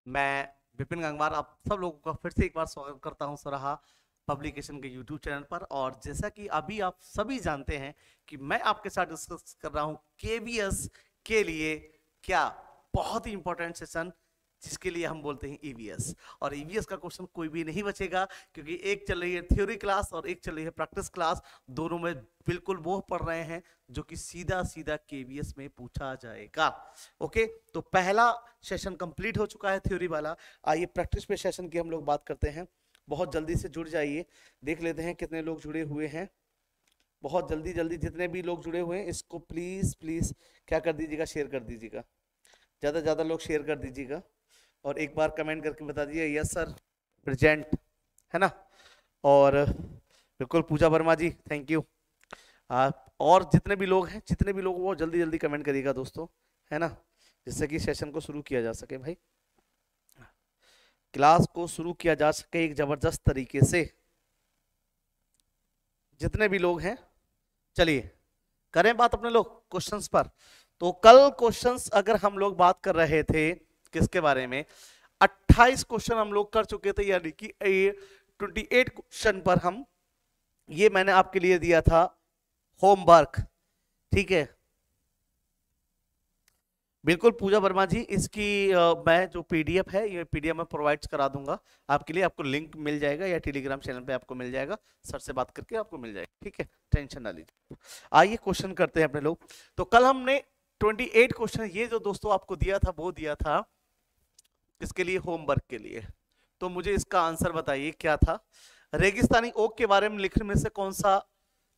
मैं विपिन गंगवार आप सब लोगों का फिर से एक बार स्वागत करता हूं सराहा पब्लिकेशन के यूट्यूब चैनल पर। और जैसा कि अभी आप सभी जानते हैं कि मैं आपके साथ डिस्कस कर रहा हूं केवीएस के लिए क्या बहुत ही इंपॉर्टेंट सेशन, जिसके लिए हम बोलते हैं ईवीएस। और ईवीएस का क्वेश्चन कोई भी नहीं बचेगा, क्योंकि एक चल रही है थ्योरी क्लास और एक चल रही है प्रैक्टिस क्लास। दोनों में बिल्कुल वो पढ़ रहे हैं जो कि सीधा सीधा केवीएस में पूछा जाएगा। ओके, तो पहला सेशन कंप्लीट हो चुका है थ्योरी वाला। आइए प्रैक्टिस पे सेशन की हम लोग बात करते हैं। बहुत जल्दी से जुड़ जाइए, देख लेते हैं कितने लोग जुड़े हुए हैं। बहुत जल्दी जल्दी जितने भी लोग जुड़े हुए हैं इसको प्लीज प्लीज क्या कर दीजिएगा, शेयर कर दीजिएगा। ज्यादा ज्यादा लोग शेयर कर दीजिएगा और एक बार कमेंट करके बता दीजिए यस सर प्रेजेंट, है ना। और बिल्कुल पूजा वर्मा जी थैंक यू। आप और जितने भी लोग हैं, जितने भी लोग, वो जल्दी जल्दी कमेंट करिएगा दोस्तों, है ना, जिससे कि सेशन को शुरू किया जा सके भाई, क्लास को शुरू किया जा सके एक जबरदस्त तरीके से। जितने भी लोग हैं चलिए करें बात अपने लोग क्वेश्चंस पर। तो कल क्वेश्चंस अगर हम लोग बात कर रहे थे किसके बारे में, 28 क्वेश्चन हम लोग कर चुके थे, यानी कि 28 क्वेश्चन पर हम, ये मैंने आपके लिए दिया था होमवर्क, ठीक है। बिल्कुल पूजा वर्मा जी, इसकी मैं जो पीडीएफ है ये पीडीएफ मैं प्रोवाइड करा दूंगा आपके लिए। आपको लिंक मिल जाएगा या टेलीग्राम चैनल पे आपको मिल जाएगा, सर से बात करके आपको मिल जाएगा, ठीक है, टेंशन ना लीजिए। आइए क्वेश्चन करते हैं अपने लोग। तो कल हमने 28 क्वेश्चन, ये जो दोस्तों आपको दिया था वो दिया था इसके लिए, होमवर्क के लिए। तो मुझे इसका आंसर बताइए क्या था। रेगिस्तानी ओक के बारे में लिखने में से कौन सा,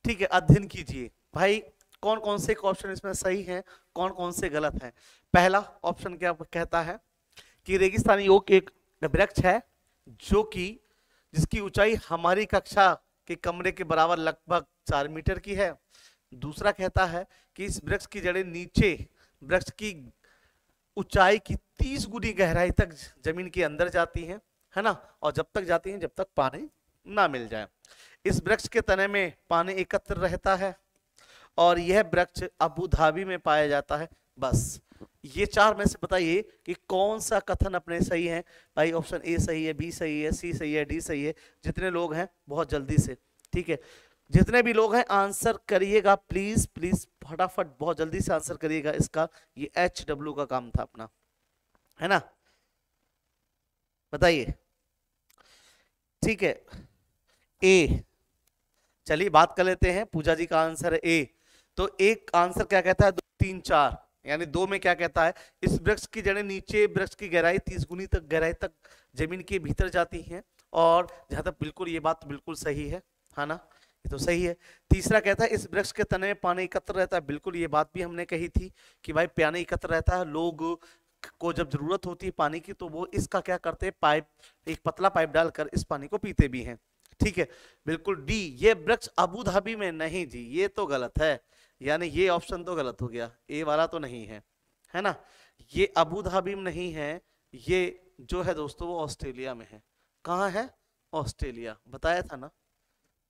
ठीक है, अध्ययन कीजिए भाई। कौन कौन से ऑप्शन इसमें सही हैं, कौन कौन से गलत हैं। पहला ऑप्शन क्या कहता है कि रेगिस्तानी ओक एक वृक्ष है जो कि जिसकी ऊंचाई हमारी कक्षा के कमरे के बराबर लगभग 4 मीटर की है। दूसरा कहता है कि इस वृक्ष की जड़ें नीचे वृक्ष की ऊंचाई की 30 गुनी गहराई तक जमीन के अंदर जाती हैं, है ना, और जब तक जाती हैं जब तक पानी ना मिल जाए। इस वृक्ष के तने में पानी एकत्र रहता है और यह वृक्ष अबू धाबी में पाया जाता है। बस ये चार में से बताइए कि कौन सा कथन अपने सही है। भाई ऑप्शन ए सही है, बी सही है, सी सही है, डी सही है। जितने लोग हैं बहुत जल्दी से, ठीक है, जितने भी लोग हैं आंसर करिएगा प्लीज प्लीज, फटाफट बहुत जल्दी से आंसर करिएगा इसका। ये HW का काम था अपना, है ना, बताइए, ठीक है। ए, चलिए बात कर लेते हैं। पूजा जी का आंसर है ए। तो एक आंसर क्या कहता है, 2, 3, 4, यानी दो में क्या कहता है, इस वृक्ष की जड़ें नीचे वृक्ष की गहराई 30 गुनी तक गहराई तक जमीन के भीतर जाती हैं। और जहां तक बिल्कुल ये बात बिल्कुल सही है ना, ये तो सही है। तीसरा कहता है इस वृक्ष के तने में पानी एकत्र रहता है। बिल्कुल ये बात भी हमने कही थी कि भाई पानी एकत्र रहता है, लोग को जब जरूरत होती है पानी की तो वो इसका क्या करते हैं, पाइप, एक पतला पाइप डालकर इस पानी को पीते भी हैं, ठीक है। बिल्कुल डी, ये वृक्ष अबू धाबी में नहीं जी, ये तो गलत है, यानी ये ऑप्शन तो गलत हो गया, ए वाला तो नहीं है ना। ये अबू धाबी में नहीं है, ये जो है दोस्तों वो ऑस्ट्रेलिया में है। कहाँ है, ऑस्ट्रेलिया, बताया था ना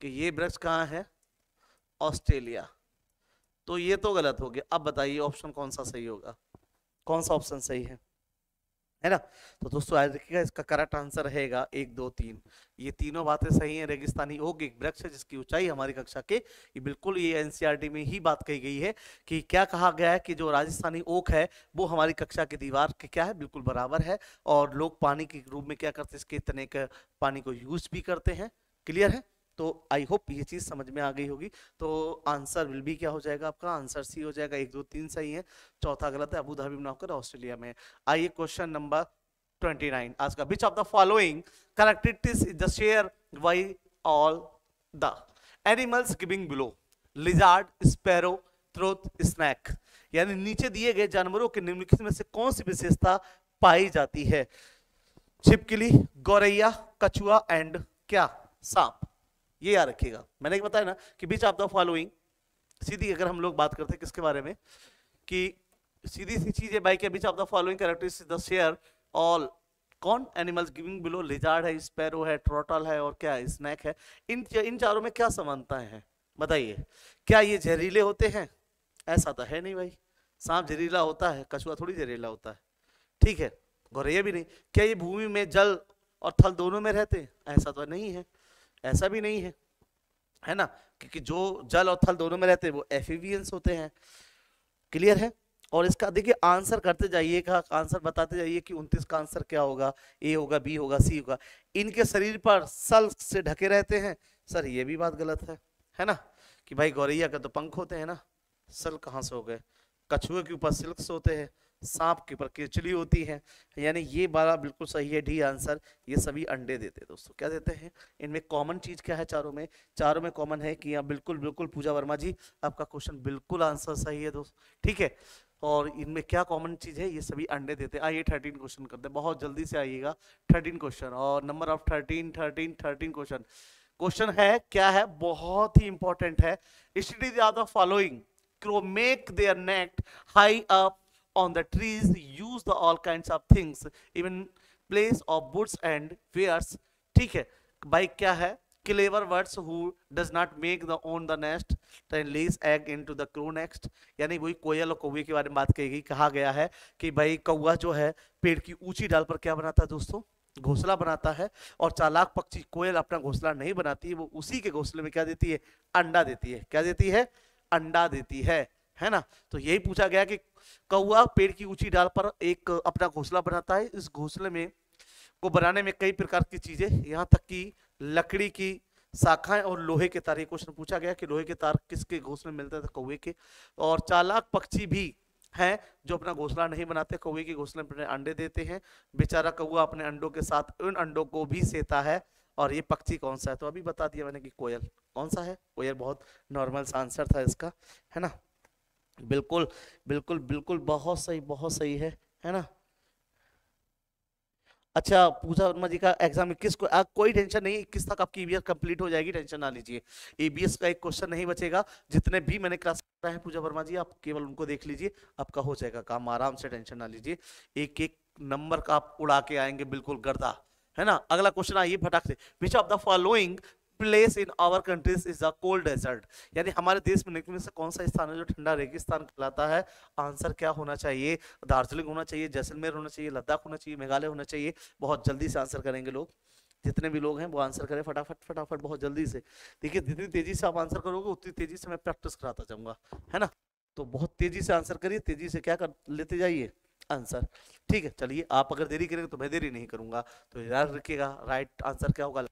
कि ये वृक्ष कहाँ है, ऑस्ट्रेलिया। तो ये तो गलत हो गया। अब बताइए ऑप्शन कौन सा सही होगा, कौन सा ऑप्शन सही है ना। तो दोस्तों याद रखिएगा इसका करेक्ट आंसर रहेगा 1, 2, 3। ये तीनों बातें सही हैं। रेगिस्तानी ओक एक वृक्ष है जिसकी ऊंचाई हमारी कक्षा के, ये बिल्कुल ये एनसीईआरटी में ही बात कही गई है कि क्या कहा गया है कि जो राजस्थानी ओक है वो हमारी कक्षा की दीवार के क्या है, बिल्कुल बराबर है। और लोग पानी के रूप में क्या करते हैं, इसके तने के पानी को यूज भी करते हैं। क्लियर है, तो आई होप ये चीज समझ में आ गई होगी। तो आंसर विल भी क्या हो जाएगा आपका, आंसर सी हो जाएगा। 1, 2, 3 सही है, चौथा गलत है, अबू धाबी में होकर ऑस्ट्रेलिया में। आइए क्वेश्चन नंबर 29 आज का, which of the following characteristics is the share by all the animals giving below, lizard, sparrow, throat, snake. यानी नीचे दिए गए जानवरों के निम्नलिखित में से कौन सी विशेषता पाई जाती है। छिपकली, गौरैया, कछुआ एंड क्या, सांप। ये याद रखिएगा, मैंने बताया ना कि बीच ऑफ द फॉलोइंग, सीधी अगर हम लोग बात करते हैं किसके बारे में, कि सीधी सी चीज है भाई के which of the following characteristics the share all, कौन, एनिमल्स गिविंग बिलो, लिजार्ड है, स्पैरो है, ट्रोटल है और क्या, स्नैक है। इन चारों में क्या समानताएं हैं बताइए। क्या ये जहरीले होते हैं, ऐसा तो है नहीं भाई, सांप जहरीला होता है, कछुआ थोड़ी जहरीला होता है, ठीक है। गौरैया भी नहीं। क्या ये भूमि में जल और थल दोनों में रहते हैं? ऐसा तो नहीं है, ऐसा भी नहीं है ना, क्योंकि जो जल और थल दोनों में रहते हैं वो एफिवियंस होते हैं। क्लियर है? और इसका देखिए आंसर करते जाइएगा, आंसर बताते जाइए कि 29 का आंसर क्या होगा, ए होगा, बी होगा, सी होगा। इनके शरीर पर सल से ढके रहते हैं, सर ये भी बात गलत है ना, कि भाई गौरैया का तो पंख होते हैं ना, सल कहाँ से हो गए? कछुए के ऊपर सिल्क होते हैं, सांप के ऊपर केचली होती है, यानी ये वाला बिल्कुल सही है, डी आंसर। ये सभी अंडे देते हैं दोस्तों, क्या देते हैं? इनमें कॉमन चीज क्या है? चारों में कॉमन है कि बिल्कुल बिल्कुल पूजा वर्मा जी आपका क्वेश्चन बिल्कुल आंसर सही है दोस्त, ठीक है। और इनमें क्या कॉमन चीज है? ये सभी अंडे देते हैं। आइए 13 क्वेश्चन करते हैं, बहुत जल्दी से आइएगा। 13 क्वेश्चन और नंबर ऑफ 13 क्वेश्चन। क्वेश्चन है क्या है? बहुत ही इंपॉर्टेंट है। Study the following, make their neck high up on the trees, use the all kinds of things, even place of woods and wares। ठीक है भाई, क्या है? clever birds who does not make the own the nest and lays egg into the crow nest। यानी वही कोयल और कौवे के बारे में बात कही गई, कहा गया है कि भाई कौवा जो है पेड़ की ऊंची डाल पर क्या बनाता है दोस्तों? घोंसला बनाता है। और चालाक पक्षी कोयल अपना घोंसला नहीं बनाती है, वो उसी के घोंसले में क्या देती है? अंडा देती है। क्या देती है? अंडा देती है ना। तो यही पूछा गया कि कौवा पेड़ की ऊंची डाल पर एक अपना घोंसला बनाता है, इस घोंसले में को बनाने में कई प्रकार की चीजें, यहाँ तक कि लकड़ी की शाखाएं और लोहे के तार। ये क्वेश्चन पूछा गया कि लोहे के तार किसके घोंसले में मिलते थे? कौवे के। और चालाक पक्षी भी हैं जो अपना घोंसला नहीं बनाते, कौवे के घोंसले में अंडे देते हैं। बेचारा कौवा अपने अंडों के साथ उन अंडों को भी सेता है। और ये पक्षी कौन सा है? तो अभी बता दिया मैंने कि कोयल। कौन सा है? कोयल। बहुत नॉर्मल सा आंसर था इसका, है ना। बिल्कुल बिल्कुल बिल्कुल, बहुत सही है ना। अच्छा, पूजा वर्मा जी का एग्जाम 21 को, कोई टेंशन नहीं, 21 तक आपकी ईबीएस कंप्लीट हो जाएगी, टेंशन ना लीजिए। ईबीएस का एक क्वेश्चन नहीं बचेगा, जितने भी मैंने क्लास कराए हैं पूजा वर्मा जी आप केवल उनको देख लीजिए, आपका हो जाएगा काम, आराम से, टेंशन ना लीजिए। एक एक नंबर का आप उड़ा के आएंगे बिल्कुल गर्दा, है ना। अगला क्वेश्चन आइए फटाक से। Which of the following place in our countries is the cold desert. यानी हमारे देश में निकलने से कौन सा स्थान है जो ठंडा रेगिस्तान कहलाता है? आंसर क्या होना चाहिए? दार्जिलिंग होना चाहिए, जैसलमेर होना चाहिए, लद्दाख होना चाहिए, मेघालय होना चाहिए। बहुत जल्दी से आंसर करेंगे लोग, जितने भी लोग हैं वो आंसर करें फटाफट फटाफट, बहुत जल्दी से। देखिए जितनी तेजी से आप आंसर करोगे उतनी तेजी से मैं प्रैक्टिस कराता जाऊंगा, है ना। तो बहुत तेजी से आंसर करिए, तेजी से क्या कर लेते जाइए आंसर, ठीक है। चलिए, आप अगर देरी करेंगे तो मैं देरी नहीं करूंगा, तो याद रखिएगा राइट आंसर क्या होगा?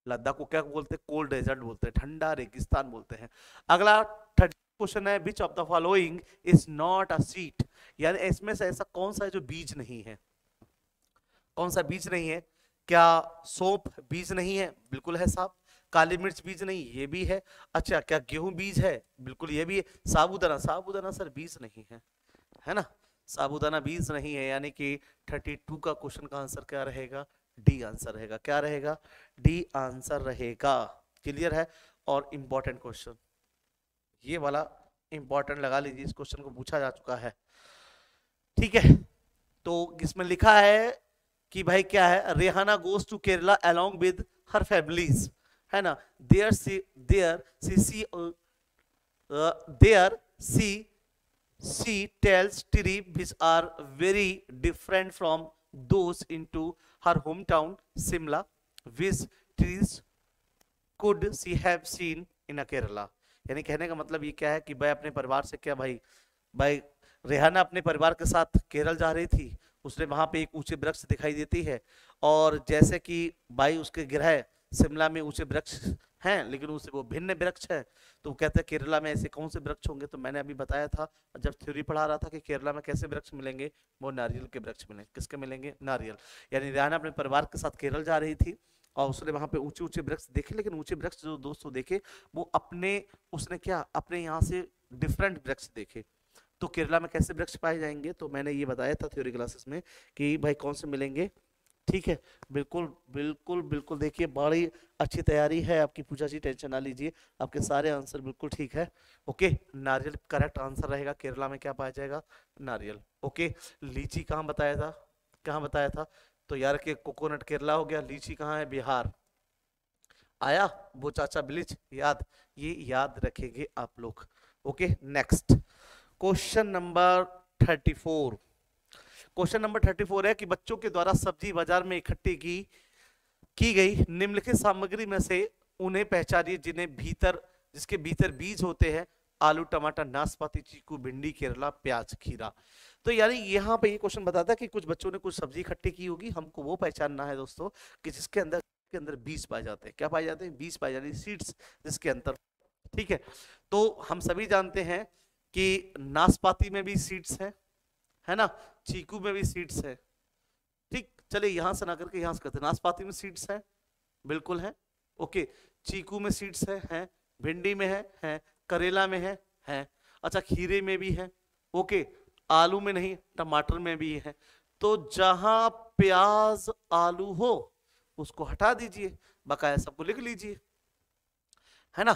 लद्दाख को क्या बोलते हैं? कोल्ड डेजर्ट बोलते हैं, ठंडा रेगिस्तान बोलते हैं। अगला 30 क्वेश्चन है, विच of the following is not a seed. यानी इसमें से ऐसा कौन सा है जो बीज नहीं है? कौन सा बीज नहीं है? क्या सौंफ बीज नहीं है? बिल्कुल है साहब। काली मिर्च बीज नहीं, ये भी है। अच्छा, क्या गेहूं बीज है? बिल्कुल ये भी है। साबूदाना, साबूदाना सर बीज नहीं है ना। साबूदाना बीज नहीं है, यानी कि 32 का क्वेश्चन का आंसर क्या रहेगा? डी आंसर रहेगा। क्या रहेगा? डी आंसर रहेगा। क्लियर है? और इंपॉर्टेंट क्वेश्चन, ये वाला इंपॉर्टेंट लगा लीजिए, इस क्वेश्चन को पूछा जा चुका है, ठीक है। तो इसमें लिखा है कि भाई क्या है? Rehana goes to Kerala along with her families, है ना। There she tells trees which are very different from those into her hometown Simla, which trees could she have seen in a Kerala। यानी कहने का मतलब ये क्या है कि भाई अपने परिवार से क्या भाई रेहाना अपने परिवार के साथ केरल जा रही थी, उसने वहां पे एक ऊंचे वृक्ष दिखाई देती है। और जैसे कि भाई उसके गृह शिमला में ऊंचे वृक्ष हैं, लेकिन उससे वो भिन्न वृक्ष है, तो वो कहते हैं केरला में ऐसे कौन से वृक्ष होंगे? तो मैंने अभी बताया था जब थ्योरी पढ़ा रहा था कि केरला में कैसे वृक्ष मिलेंगे? वो नारियल के वृक्ष मिलेंगे। किसके मिलेंगे? नारियल। यानी रेहाना अपने परिवार के साथ केरल जा रही थी और उसने वहां पे ऊंचे ऊंचे वृक्ष देखे, लेकिन ऊंचे वृक्ष जो दोस्तों देखे वो उसने क्या अपने यहाँ से डिफरेंट वृक्ष देखे। तो केरला में कैसे वृक्ष पाए जाएंगे? तो मैंने ये बताया था थ्योरी क्लासेस में कि भाई कौन से मिलेंगे, ठीक है। बिल्कुल बिल्कुल बिल्कुल, देखिए बड़ी अच्छी तैयारी है आपकी पूजा जी, टेंशन ना लीजिए, आपके सारे आंसर बिल्कुल ठीक है। ओके, नारियल करेक्ट आंसर रहेगा। केरला में क्या पाया जाएगा? नारियल। ओके, लीची कहाँ बताया था? कहाँ बताया था? तो यार के कोकोनट केरला हो गया, लीची कहाँ है? बिहार। आया वो चाचा ब्लिच याद, ये याद रखेंगे आप लोग। Okay, next question number 34। Question number 34 है कि बच्चों के द्वारा सब्जी बाजार में इकट्ठी की गई निम्नलिखित सामग्री में से उन्हें पहचानिए जिसके भीतर बीज होते हैं। आलू, टमाटर, नाशपाती, चीकू, भिंडी, केरला, प्याज, खीरा। तो यानी यहाँ पे ये क्वेश्चन बताता है कि कुछ बच्चों ने कुछ सब्जी इकट्ठी की होगी, हमको वो पहचानना है दोस्तों कि जिसके अंदर बीज पाए जाते हैं। क्या पाए जाते हैं? बीज पाए जाते हैं, सीड्स जिसके अंदर। ठीक है, तो हम सभी जानते हैं कि नाशपाती में भी सीड्स है ना, चीकू में भी सीड्स है। ठीक, चलिए यहां से ना करके यहां से करते हैं। नाशपाती में सीड्स है, बिल्कुल है, ओके। चीकू में सीड्स है, भिंडी में है, करेला में है, अच्छा खीरे में भी है, ओके। आलू में नहीं, टमाटर में भी है। तो जहां प्याज आलू हो उसको हटा दीजिए, बकाया सबको लिख लीजिए, है ना।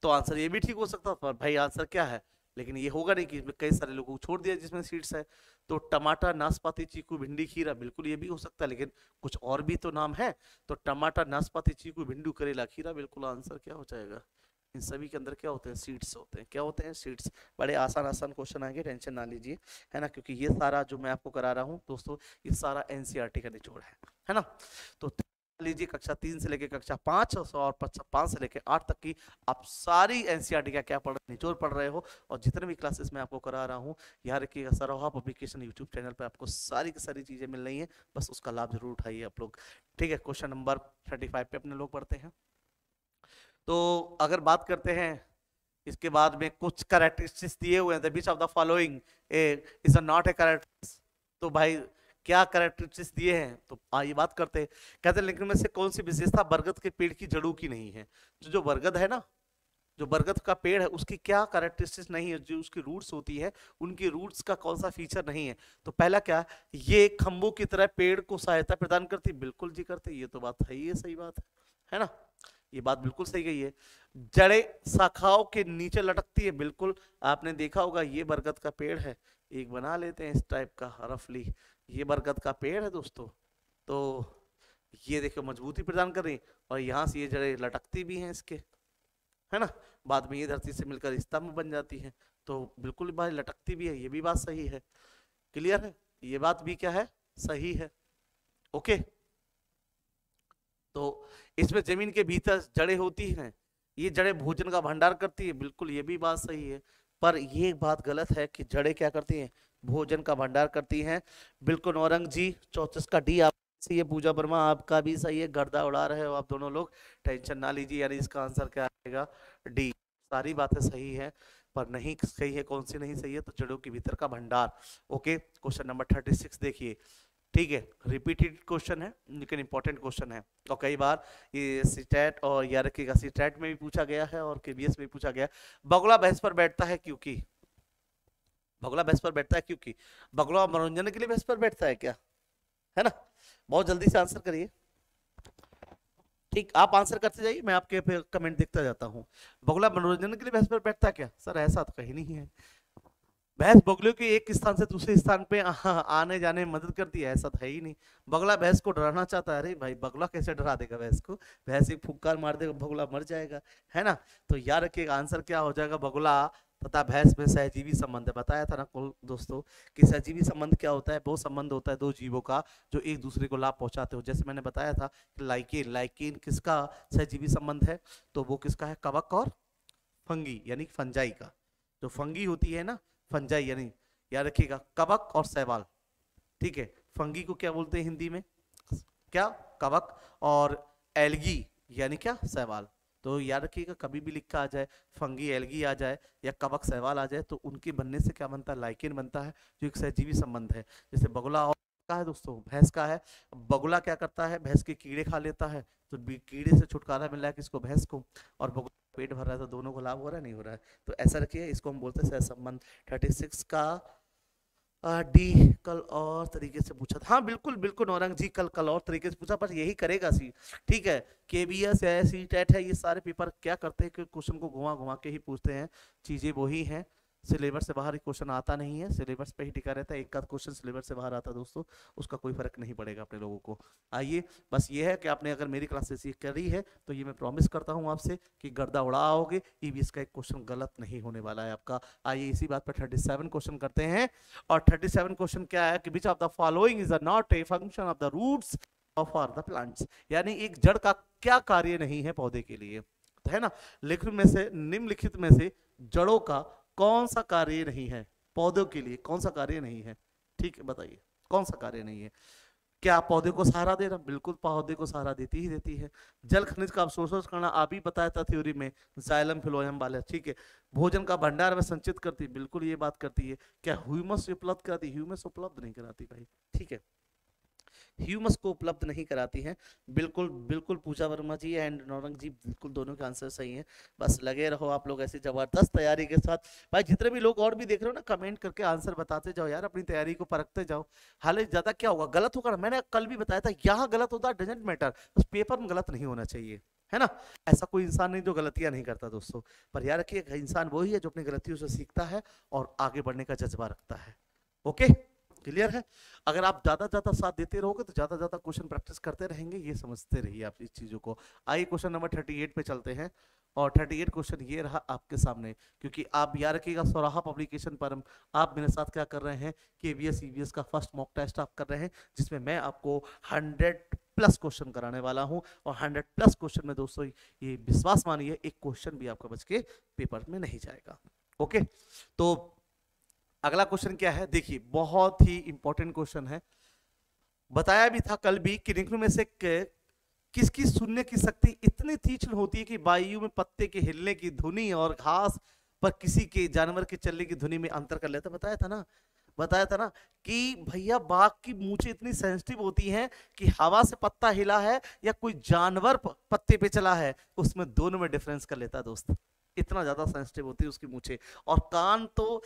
तो आंसर ये भी ठीक हो सकता था, भाई आंसर क्या है, लेकिन ये होगा नहीं कि कई सारे लोगों को छोड़ दिया जिसमें सीड्स है। तो टमाटर, नाशपाती, चीकू, भिंडी, खीरा, बिल्कुल ये भी हो सकता है, लेकिन कुछ और भी तो नाम है। तो टमाटर, नाशपाती, चीकू, भिंडी, करेला, खीरा, बिल्कुल आंसर क्या हो जाएगा। इन सभी के अंदर क्या होते हैं? सीड्स होते हैं। क्या होते हैं? सीड्स। बड़े आसान आसान क्वेश्चन आएंगे, टेंशन ना लीजिए, है ना, क्योंकि ये सारा जो मैं आपको करा रहा हूँ दोस्तों, ये सारा एनसीईआरटी का निचोड़ है ना। तो लीजिए कक्षा 3 से लेकर कक्षा 5 और 5 से लेकर 8 तक की आप सारी एनसीईआरटी का क्या पढ़ रहे, निचोड़ पढ़ रहे हो। और जितने भी क्लासेस मैं आपको करा रहा हूँ, याद रखिएगा सरोहा पब्लिकेशन यूट्यूब चैनल पर आपको सारी की सारी चीजें मिल रही हैं, बस उसका लाभ जरूर उठाइए आप लोग। ठीक है, क्वेश्चन नंबर 35 पे अपने लोग पढ़ते हैं। तो अगर बात करते हैं इसके बाद में कुछ कैरेक्टरिस्टिक्स दिए हुए हैं, विच of the following is not A characteristics. तो भाई क्या कैरेक्टरिस्टिक्स दिए हैं, तो आइए बात करते हैं। कहते हैं लेकिन में से कौन सी विशेषता बरगद के पेड़ की जड़ों की नहीं है। जो बरगद है ना, जो बरगद का पेड़ है उसकी क्या कैरेक्टरिस्टिक्स नहीं है, जो उसकी रूट्स होती है उनकी रूट्स का कौन सा फीचर नहीं है। तो पहला क्या, ये खंभों की तरह पेड़ को सहायता प्रदान करती। बिल्कुल जी करती, ये तो बात है ही है, सही बात है ना, ये बात बिल्कुल सही गई है। जड़ें शाखाओं के नीचे लटकती है, बिल्कुल आपने देखा होगा, ये बरगद का पेड़ है, एक बना लेते हैं इस टाइप का रफली, ये बरगद का पेड़ है दोस्तों। तो ये देखो मजबूती प्रदान कर रही, और यहां से ये जड़ें लटकती भी हैं इसके, है ना, बाद में ये धरती से मिलकर स्तंभ बन जाती है। तो बिल्कुल भाई लटकती भी है, ये भी बात सही है। क्लियर है, ये बात भी क्या है, सही है, ओके। तो इसमें जमीन के भीतर जड़ें होती हैं, ये जड़ें भोजन का भंडार करती है, बिल्कुल ये भी बात सही है। पर ये बात गलत है कि जड़ें क्या करती हैं, भोजन का भंडार करती हैं। बिल्कुल औरंग जी 34 का डी आप सही है, पूजा वर्मा आपका भी सही है, गर्दा उड़ा रहे हो आप दोनों लोग, टेंशन ना लीजिए। यानी इसका आंसर क्या आएगा, डी। सारी बातें सही है, पर नहीं सही है, कौन सी नहीं सही है, तो जड़ों के भीतर का भंडार। ओके, क्वेश्चन नंबर 36 देखिए, ठीक है, रिपीटेड क्वेश्चन है लेकिन इंपॉर्टेंट क्वेश्चन है, और कई बार ये सीटेट और याद रखिएगा सीटेट में भी पूछा गया है और केबीएस में भी पूछा गया। बगुला भैंस पर बैठता है क्योंकि, बगुला भैंस पर बैठता है क्योंकि, बगुला मनोरंजन के लिए भैंस पर बैठता है क्या, है ना। बहुत जल्दी से आंसर करिए, ठीक, आप आंसर करते जाइए, मैं आपके कमेंट देखता जाता हूँ। बगुला मनोरंजन के लिए भैंस पर बैठता है क्या, सर ऐसा तो कहीं नहीं है। भैंस बगुले के एक स्थान से दूसरे स्थान पे आने जाने में मदद करती है, ऐसा तो है ही नहीं। बगुला भैंस को डराना चाहता है, अरे भाई बगुला कैसे डरा देगा भैंस को, भैंस एक फुक्कार मार देगा बगुला मर जाएगा, है ना। तो याद रखिएगा आंसर क्या हो जाएगा, बगुला तथा भैंस में सहजीवी संबंध है। बताया था ना दोस्तों कि सहजीवी संबंध क्या होता है, वो संबंध होता है दो जीवों का जो एक दूसरे को लाभ पहुंचाते हो। जैसे मैंने बताया था कि लाइकेन, लाइकेन किसका सहजीवी संबंध है, तो वो किसका है, कवक और फंगी यानी फंजाई का। जो फंगी होती है ना, फंजाई यानी याद रखिएगा कवक और शैवाल, ठीक है। फंगी को क्या बोलते हैं हिंदी में, क्या, कवक, और एल्गी यानी क्या, शैवाल। तो याद रखिएगा कभी भी लिखा आ जाए फंगी एल्गी आ जाए या कवक शैवाल आ जाए तो उनके बनने से क्या बनता है, लाइकेन बनता है, जो एक सहजीवी संबंध है। जैसे बगुला और का है दोस्तों, भैंस का है। बगुला क्या करता है, भैंस के कीड़े खा लेता है, तो कीड़े से छुटकारा मिल रहा है किसको, भैंस को, और बगुला पेट भर रहा है, तो दोनों को लाभ हो रहा है नहीं हो रहा है। तो ऐसा रखिए, इसको हम बोलते हैं सहसंबंध। 36 का डी कल और तरीके से पूछा था, हाँ बिल्कुल बिल्कुल औरंग जी, कल और तरीके से पूछा, पर यही करेगा सी, ठीक है। केबीएस है, सीटेट है, ये सारे पेपर क्या करते हैं कि क्वेश्चन को घुमा घुमा के ही पूछते हैं, चीजें वही हैं, सिलेबस से बाहर क्वेश्चन आता नहीं है, सिलेबस पे ही टिका रहता है। एक आध क्वेश्चन सिलेबस से बाहर आता है दोस्तों, उसका कोई फर्क नहीं पड़ेगा अपने लोगों को। आइए, बस ये है कि आपने अगर मेरी क्लासेस ये करी है तो ये मैं प्रॉमिस करता हूँ आपसे कि गर्दा उड़ाओगे, ईवीएस का एक क्वेश्चन गलत नहीं होने वाला है आपका। आइए इसी बात पर 37 क्वेश्चन करते हैं। और 37 क्वेश्चन क्या है कि which of the following is not a function of the roots of are the plants, यानी एक जड़ का क्या कार्य नहीं है पौधे के लिए, है ना। लेकिन में से निम्नलिखित में से जड़ों का कौन सा कार्य नहीं है पौधों के लिए, कौन सा कार्य नहीं है, ठीक है बताइए कौन सा कार्य नहीं है। क्या पौधे को सहारा दे रहा, बिल्कुल पौधे को सहारा देती ही देती है। जल खनिज का अवशोषण करना आप ही बताया था थ्योरी में, जाइलम फिलोएम वाले, ठीक है। भोजन का भंडार में संचित करती, बिल्कुल ये बात करती है। क्या ह्यूमस उपलब्ध कराती, ह्यूमस उपलब्ध नहीं कराती भाई, ठीक है, ह्यूमस को उपलब्ध नहीं कराती हैं। बिल्कुल बिल्कुल पूजा वर्मा जी एंड नौरंग जी, बिल्कुल दोनों के आंसर सही हैं। बस लगे रहो आप लोग ऐसी जबरदस्त तैयारी के साथ। भाई जितने भी लोग और भी देख रहे हो ना, कमेंट करके आंसर बताते जाओ यार, अपनी तैयारी को परखते जाओ। हालांकि ज्यादा क्या होगा, गलत होगा ना, मैंने कल भी बताया था, यहाँ गलत होता डजेंट मैटर, उस पेपर में गलत नहीं होना चाहिए, है ना। ऐसा कोई इंसान नहीं जो गलतियां नहीं करता दोस्तों, पर याद रखिए इंसान वही है जो अपनी गलतियों से सीखता है और आगे बढ़ने का जज्बा रखता है। ओके, क्लियर है। अगर आप ज्यादा ज्यादा साथ देते रहोगे तो ज्यादा ज्यादा क्वेश्चन प्रैक्टिस करते रहेंगे, ये समझते रहिए आप इस चीजों को। आइए क्वेश्चन नंबर 38 पे चलते हैं। और 38 क्वेश्चन ये रहा आपके सामने, क्योंकि आप याद रखिएगा सौराहा पब्लिकेशन पर आप मेरे साथ क्या कर रहे हैं, केवीएस ईवीएस का फर्स्ट मॉक टेस्ट आप कर रहे हैं, जिसमें मैं आपको 100+ क्वेश्चन कराने वाला हूं। और 100+ क्वेश्चन में दोस्तों ये विश्वास मानिए एक क्वेश्चन भी आपका बच के पेपर में नहीं जाएगा। ओके, तो अगला क्वेश्चन क्या है, देखिए बहुत ही इंपॉर्टेंट क्वेश्चन है। बताया भी था कल भी कि निम्न में से किसकी सुनने की शक्ति इतनी तीक्ष्ण होती है कि वायु में पत्ते के हिलने की ध्वनि और घास पर किसी के जानवर के चलने की ध्वनि में अंतर कर लेता। बताया था ना कि भैया बाघ की मूंछें इतनी सेंसिटिव होती हैं कि हवा से पत्ता हिला है या कोई जानवर पत्ते पे चला है, उसमें दोनों में डिफरेंस कर लेता है दोस्त, इतना ज्यादा सेंसिटिव होती है उसकी मूंछें। और कान तो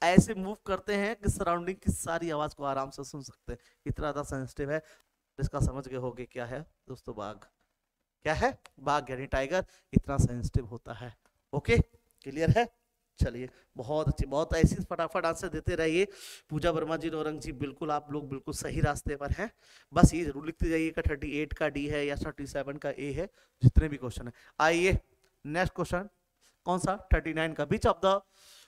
ऐसे मूव करते हैं कि सराउंडिंग की सारी आवाज को आराम से सुन सकते हैं, इतना ज्यादा सेंसिटिव है। इसका समझ गए होगे क्या है दोस्तों, बाघ क्या है, बाघ यानी टाइगर इतना सेंसिटिव होता है। ओके, क्लियर है। चलिए बहुत अच्छी, बहुत ऐसी फटाफट आंसर देते रहिए। पूजा वर्मा जी, नौरंग जी, बिल्कुल आप लोग बिल्कुल सही रास्ते पर हैं। बस ये जरूर लिखते जाइए कि 38 का डी है या 37 का ए है, जितने भी क्वेश्चन है। आइए नेक्स्ट क्वेश्चन, कौन सा 39 का, which of the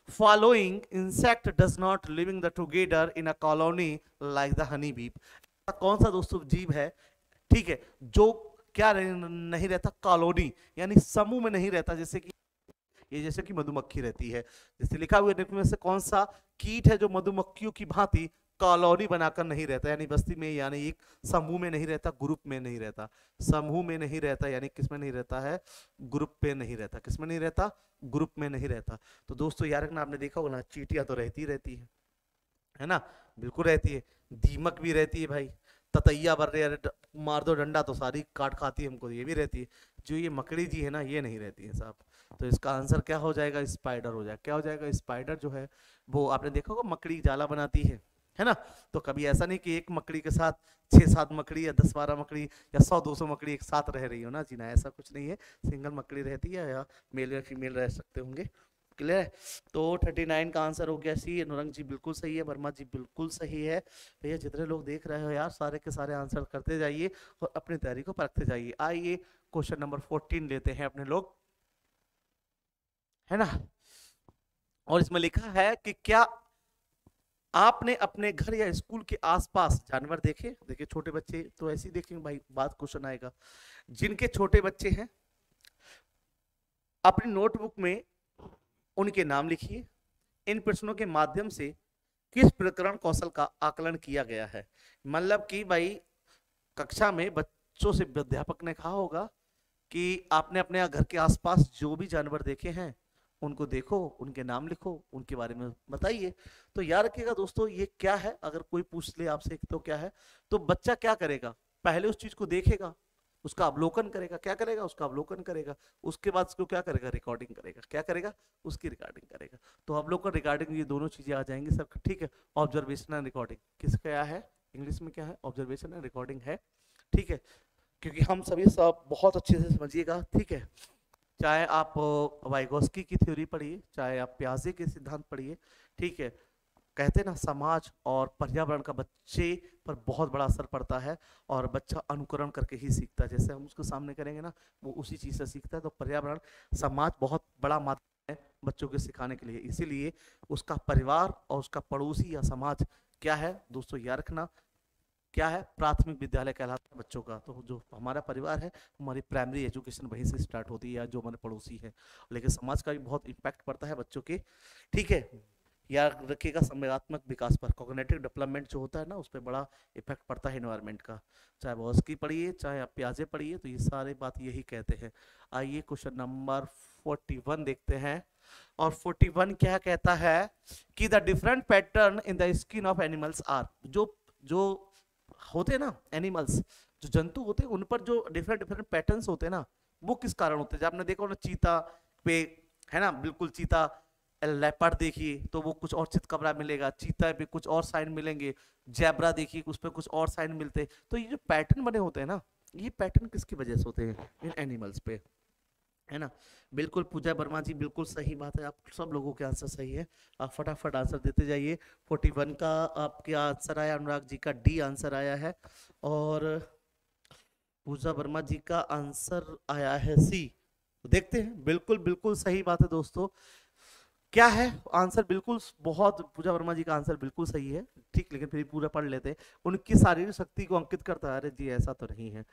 following insect does not living the together in a colony like the honey bee. कौन सा दोस्तों जीव है, ठीक है, जो क्या नहीं रहता, कॉलोनी यानी समूह में नहीं रहता, जैसे कि ये जैसे कि मधुमक्खी रहती है, जैसे लिखा हुआ है में से कौन सा कीट है जो मधुमक्खियों की भांति कॉलोनी बनाकर नहीं रहता, यानी बस्ती में, यानी एक समूह में नहीं रहता, ग्रुप में नहीं रहता, समूह में नहीं रहता, यानी किसमें नहीं रहता है, ग्रुप पे नहीं रहता, किसमें नहीं रहता, ग्रुप में नहीं रहता। तो दोस्तों यार ना, आपने देखा होगा ना, चींटियां तो रहती है ना, बिल्कुल रहती है, दीमक भी रहती है भाई, ततैया बर्रे मार दो डंडा तो सारी काट खाती है हमको, ये भी रहती है। जो ये मकड़ी जी है ना, ये नहीं रहती है साहब। तो इसका आंसर क्या हो जाएगा, स्पाइडर हो जाएगा। क्या हो जाएगा, स्पाइडर जो है वो आपने देखा होगा मकड़ी जाला बनाती है ना। तो कभी ऐसा नहीं कि एक मकड़ी के साथ 6-7 मकड़ी या 10-12 मकड़ी या 100-200 मकड़ी एक साथ रह रही हो ना जी ना, ऐसा कुछ नहीं है, सिंगल मकड़ी रहती है, या मेल या फीमेल रह सकते होंगे। क्लियर है। तो 39 का आंसर हो गया सी। अनुरंग जी बिल्कुल सही है, वर्मा जी बिल्कुल सही है। भैया जितने लोग देख रहे हो यार, सारे के सारे आंसर करते जाइए और अपनी तैयारी को परखते जाइए। आइए क्वेश्चन नंबर 14 लेते हैं अपने लोग, है ना। और इसमें लिखा है कि क्या आपने अपने घर या स्कूल के आसपास जानवर देखे। देखिए छोटे बच्चे तो ऐसे ही देखेंगे भाई, बात क्वेश्चन आएगा। जिनके छोटे बच्चे हैं अपनी नोटबुक में उनके नाम लिखिए। इन प्रश्नों के माध्यम से किस प्रकरण कौशल का आकलन किया गया है। मतलब कि भाई कक्षा में बच्चों से अध्यापक ने कहा होगा कि आपने अपने घर के आसपास जो भी जानवर देखे हैं उनको देखो, उनके नाम लिखो, उनके बारे में बताइए। तो याद रखिएगा दोस्तों, ये क्या है, अगर कोई पूछ ले आपसे तो क्या है, तो बच्चा क्या करेगा, पहले उस चीज को देखेगा, उसका अवलोकन करेगा। क्या करेगा, उसका अवलोकन करेगा। उसके बाद उसको क्या करेगा, रिकॉर्डिंग करेगा। क्या करेगा, उसकी रिकॉर्डिंग करेगा। तो अवलोकन रिकॉर्डिंग ये दोनों चीजें आ जाएंगी सर, ठीक है। ऑब्जर्वेशन एंड रिकॉर्डिंग किस क्या है, इंग्लिश में क्या है, ऑब्जर्वेशन एंड रिकॉर्डिंग है, ठीक है। क्योंकि हम सभी सब बहुत अच्छे से समझिएगा, ठीक है, चाहे आप वाइगोस्की की थ्योरी पढ़िए, चाहे आप पियाजे के सिद्धांत पढ़िए, ठीक है, कहते हैं ना समाज और पर्यावरण का बच्चे पर बहुत बड़ा असर पड़ता है, और बच्चा अनुकरण करके ही सीखता है। जैसे हम उसके सामने करेंगे ना, वो उसी चीज से सीखता है। तो पर्यावरण, समाज बहुत बड़ा माध्यम है बच्चों के सिखाने के लिए। इसीलिए उसका परिवार और उसका पड़ोसी या समाज क्या है दोस्तों, याद रखना, क्या है, प्राथमिक विद्यालय कहलाता है बच्चों का। तो जो हमारा परिवार है, हमारी प्राइमरी एजुकेशन वहीं से स्टार्ट होती है, या जो हमारे पड़ोसी है। लेकिन समाज का भी बहुत इम्पैक्ट पड़ता है बच्चों के, ठीक है। याद रखिएगा, संवेगात्मक विकास पर, कॉग्निटिव डेवलपमेंट जो होता है ना, उस पर बड़ा इफेक्ट पड़ता है एनवायरनमेंट का। चाहे वॉस्की पढ़िए, चाहे आप प्याजे पढ़िए, तो ये सारे बात यही कहते हैं। आइए क्वेश्चन नंबर 41 देखते हैं। और 41 क्या कहता है कि the different pattern in the skin of animals are, जो जो होते हैं ना एनिमल्स, जो जंतु होते हैं, उन पर जो डिफरेंट डिफरेंट पैटर्न्स होते हैं ना, वो किस कारण होते हैं। जब आपने देखा ना चीता पे, है ना, बिल्कुल चीता, लेपर्ड देखिए तो वो कुछ और चितकबरा मिलेगा, चीता पे कुछ और साइन मिलेंगे, जैबरा देखिए उस पर कुछ और साइन मिलते हैं। तो ये जो पैटर्न बने होते हैं ना, ये पैटर्न किसकी वजह से होते हैं, इन एनिमल्स पे, है ना। बिल्कुल पूजा वर्मा जी, बिल्कुल सही बात है, आप सब लोगों के आंसर सही है। आप फटाफट आंसर देते जाइए। 41 का आपका आंसर आया, अनुराग जी का डी आंसर आया है, और पूजा वर्मा जी का आंसर आया है सी। तो देखते हैं, बिल्कुल बिल्कुल सही बात है दोस्तों। क्या है आंसर, बिल्कुल बहुत, पूजा वर्मा जी का आंसर बिल्कुल सही है, ठीक। लेकिन फिर पूरा पढ़ लेते हैं। उनकी शारीरिक शक्ति को अंकित करता है, अरे जी ऐसा तो नहीं है,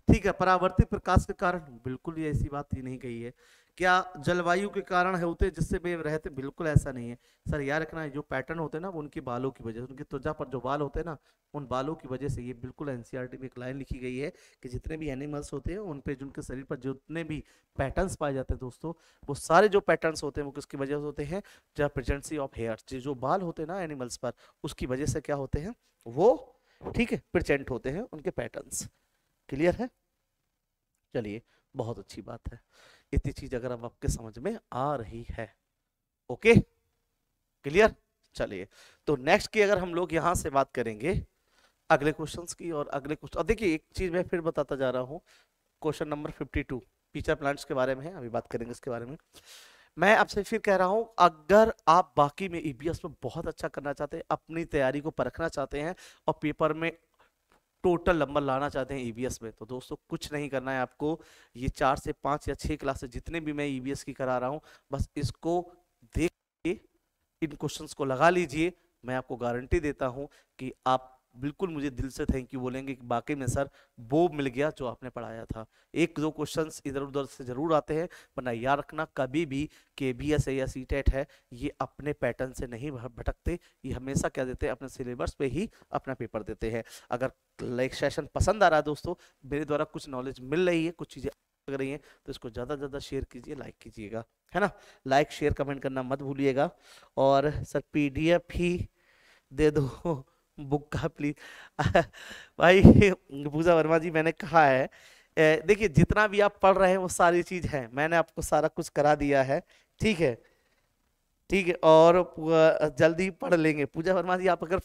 ठीक है। परावर्तित प्रकाश के कारण, बिल्कुल ये ऐसी बात ही नहीं कही है। क्या जलवायु के कारण है होते जिससे वे रहते, बिल्कुल ऐसा नहीं है सर। याद रखना, जो पैटर्न होते हैं ना, वो उनके बालों की वजह से, उनकी त्वचा पर जो बाल होते हैं ना, उन बालों की वजह से। ये बिल्कुल एनसीईआरटी में एक लाइन लिखी गई है कि जितने भी एनिमल्स होते हैं उन पे, जिनके शरीर पर जितने भी पैटर्न्स पाए जाते हैं दोस्तों, वो सारे जो पैटर्न्स होते हैं वो किसकी वजह से होते हैं, जब प्रेजेंसी ऑफ हेयर्स, जो बाल होते हैं ना एनिमल्स पर, उसकी वजह से क्या होते हैं वो, ठीक है, प्रेजेंट होते हैं उनके पैटर्न्स। क्लियर है, चलिए बहुत अच्छी बात है। इतनी चीज अगर अब आपके समझ में आ रही है, ओके, क्लियर। चलिए, तो नेक्स्ट की अगर हम लोग यहां से बात करेंगे अगले क्वेश्चंस की, और अगले क्वेश्चन, अब देखिए एक चीज मैं फिर बताता जा रहा हूं। क्वेश्चन नंबर 52 फीचर प्लांट्स के बारे में है, अभी बात करेंगे इसके बारे में। मैं आपसे फिर कह रहा हूं, अगर आप बाकी में ईबीएस में बहुत अच्छा करना चाहते हैं, अपनी तैयारी को परखना चाहते हैं, और पेपर में टोटल नंबर लाना चाहते हैं ईबीएस में, तो दोस्तों कुछ नहीं करना है आपको। ये 4 से 5 या 6 क्लासेस जितने भी मैं ईबीएस की करा रहा हूं, बस इसको देख के इन क्वेश्चंस को लगा लीजिए। मैं आपको गारंटी देता हूं कि आप बिल्कुल मुझे दिल से थैंक यू बोलेंगे कि बाकी में सर वो मिल गया जो आपने पढ़ाया था। एक दो क्वेश्चंस इधर उधर से जरूर आते हैं, वरना याद रखना कभी भी केबीएस है या सीटेट है, ये अपने पैटर्न से नहीं भटकते। ये हमेशा क्या देते हैं, अपने सिलेबस पे ही अपना पेपर देते हैं। अगर लाइक सेशन पसंद आ रहा है दोस्तों, मेरे द्वारा कुछ नॉलेज मिल रही है, कुछ चीजें लग रही हैं, तो इसको ज्यादा से ज्यादा शेयर कीजिए, लाइक कीजिएगा, है ना। लाइक शेयर कमेंट करना मत भूलिएगा। और सर पीडीएफ ही दे दो बुक का प्लीज। भाई पूजा वर्मा जी, मैंने कहा है, देखिए जितना भी आप पढ़ रहे हैं वो सारी चीज है, मैंने आपको सारा कुछ करा दिया है, ठीक है, ठीक है। और जल्दी पढ़ लेंगे पूजा वर्मा जी, आप अगर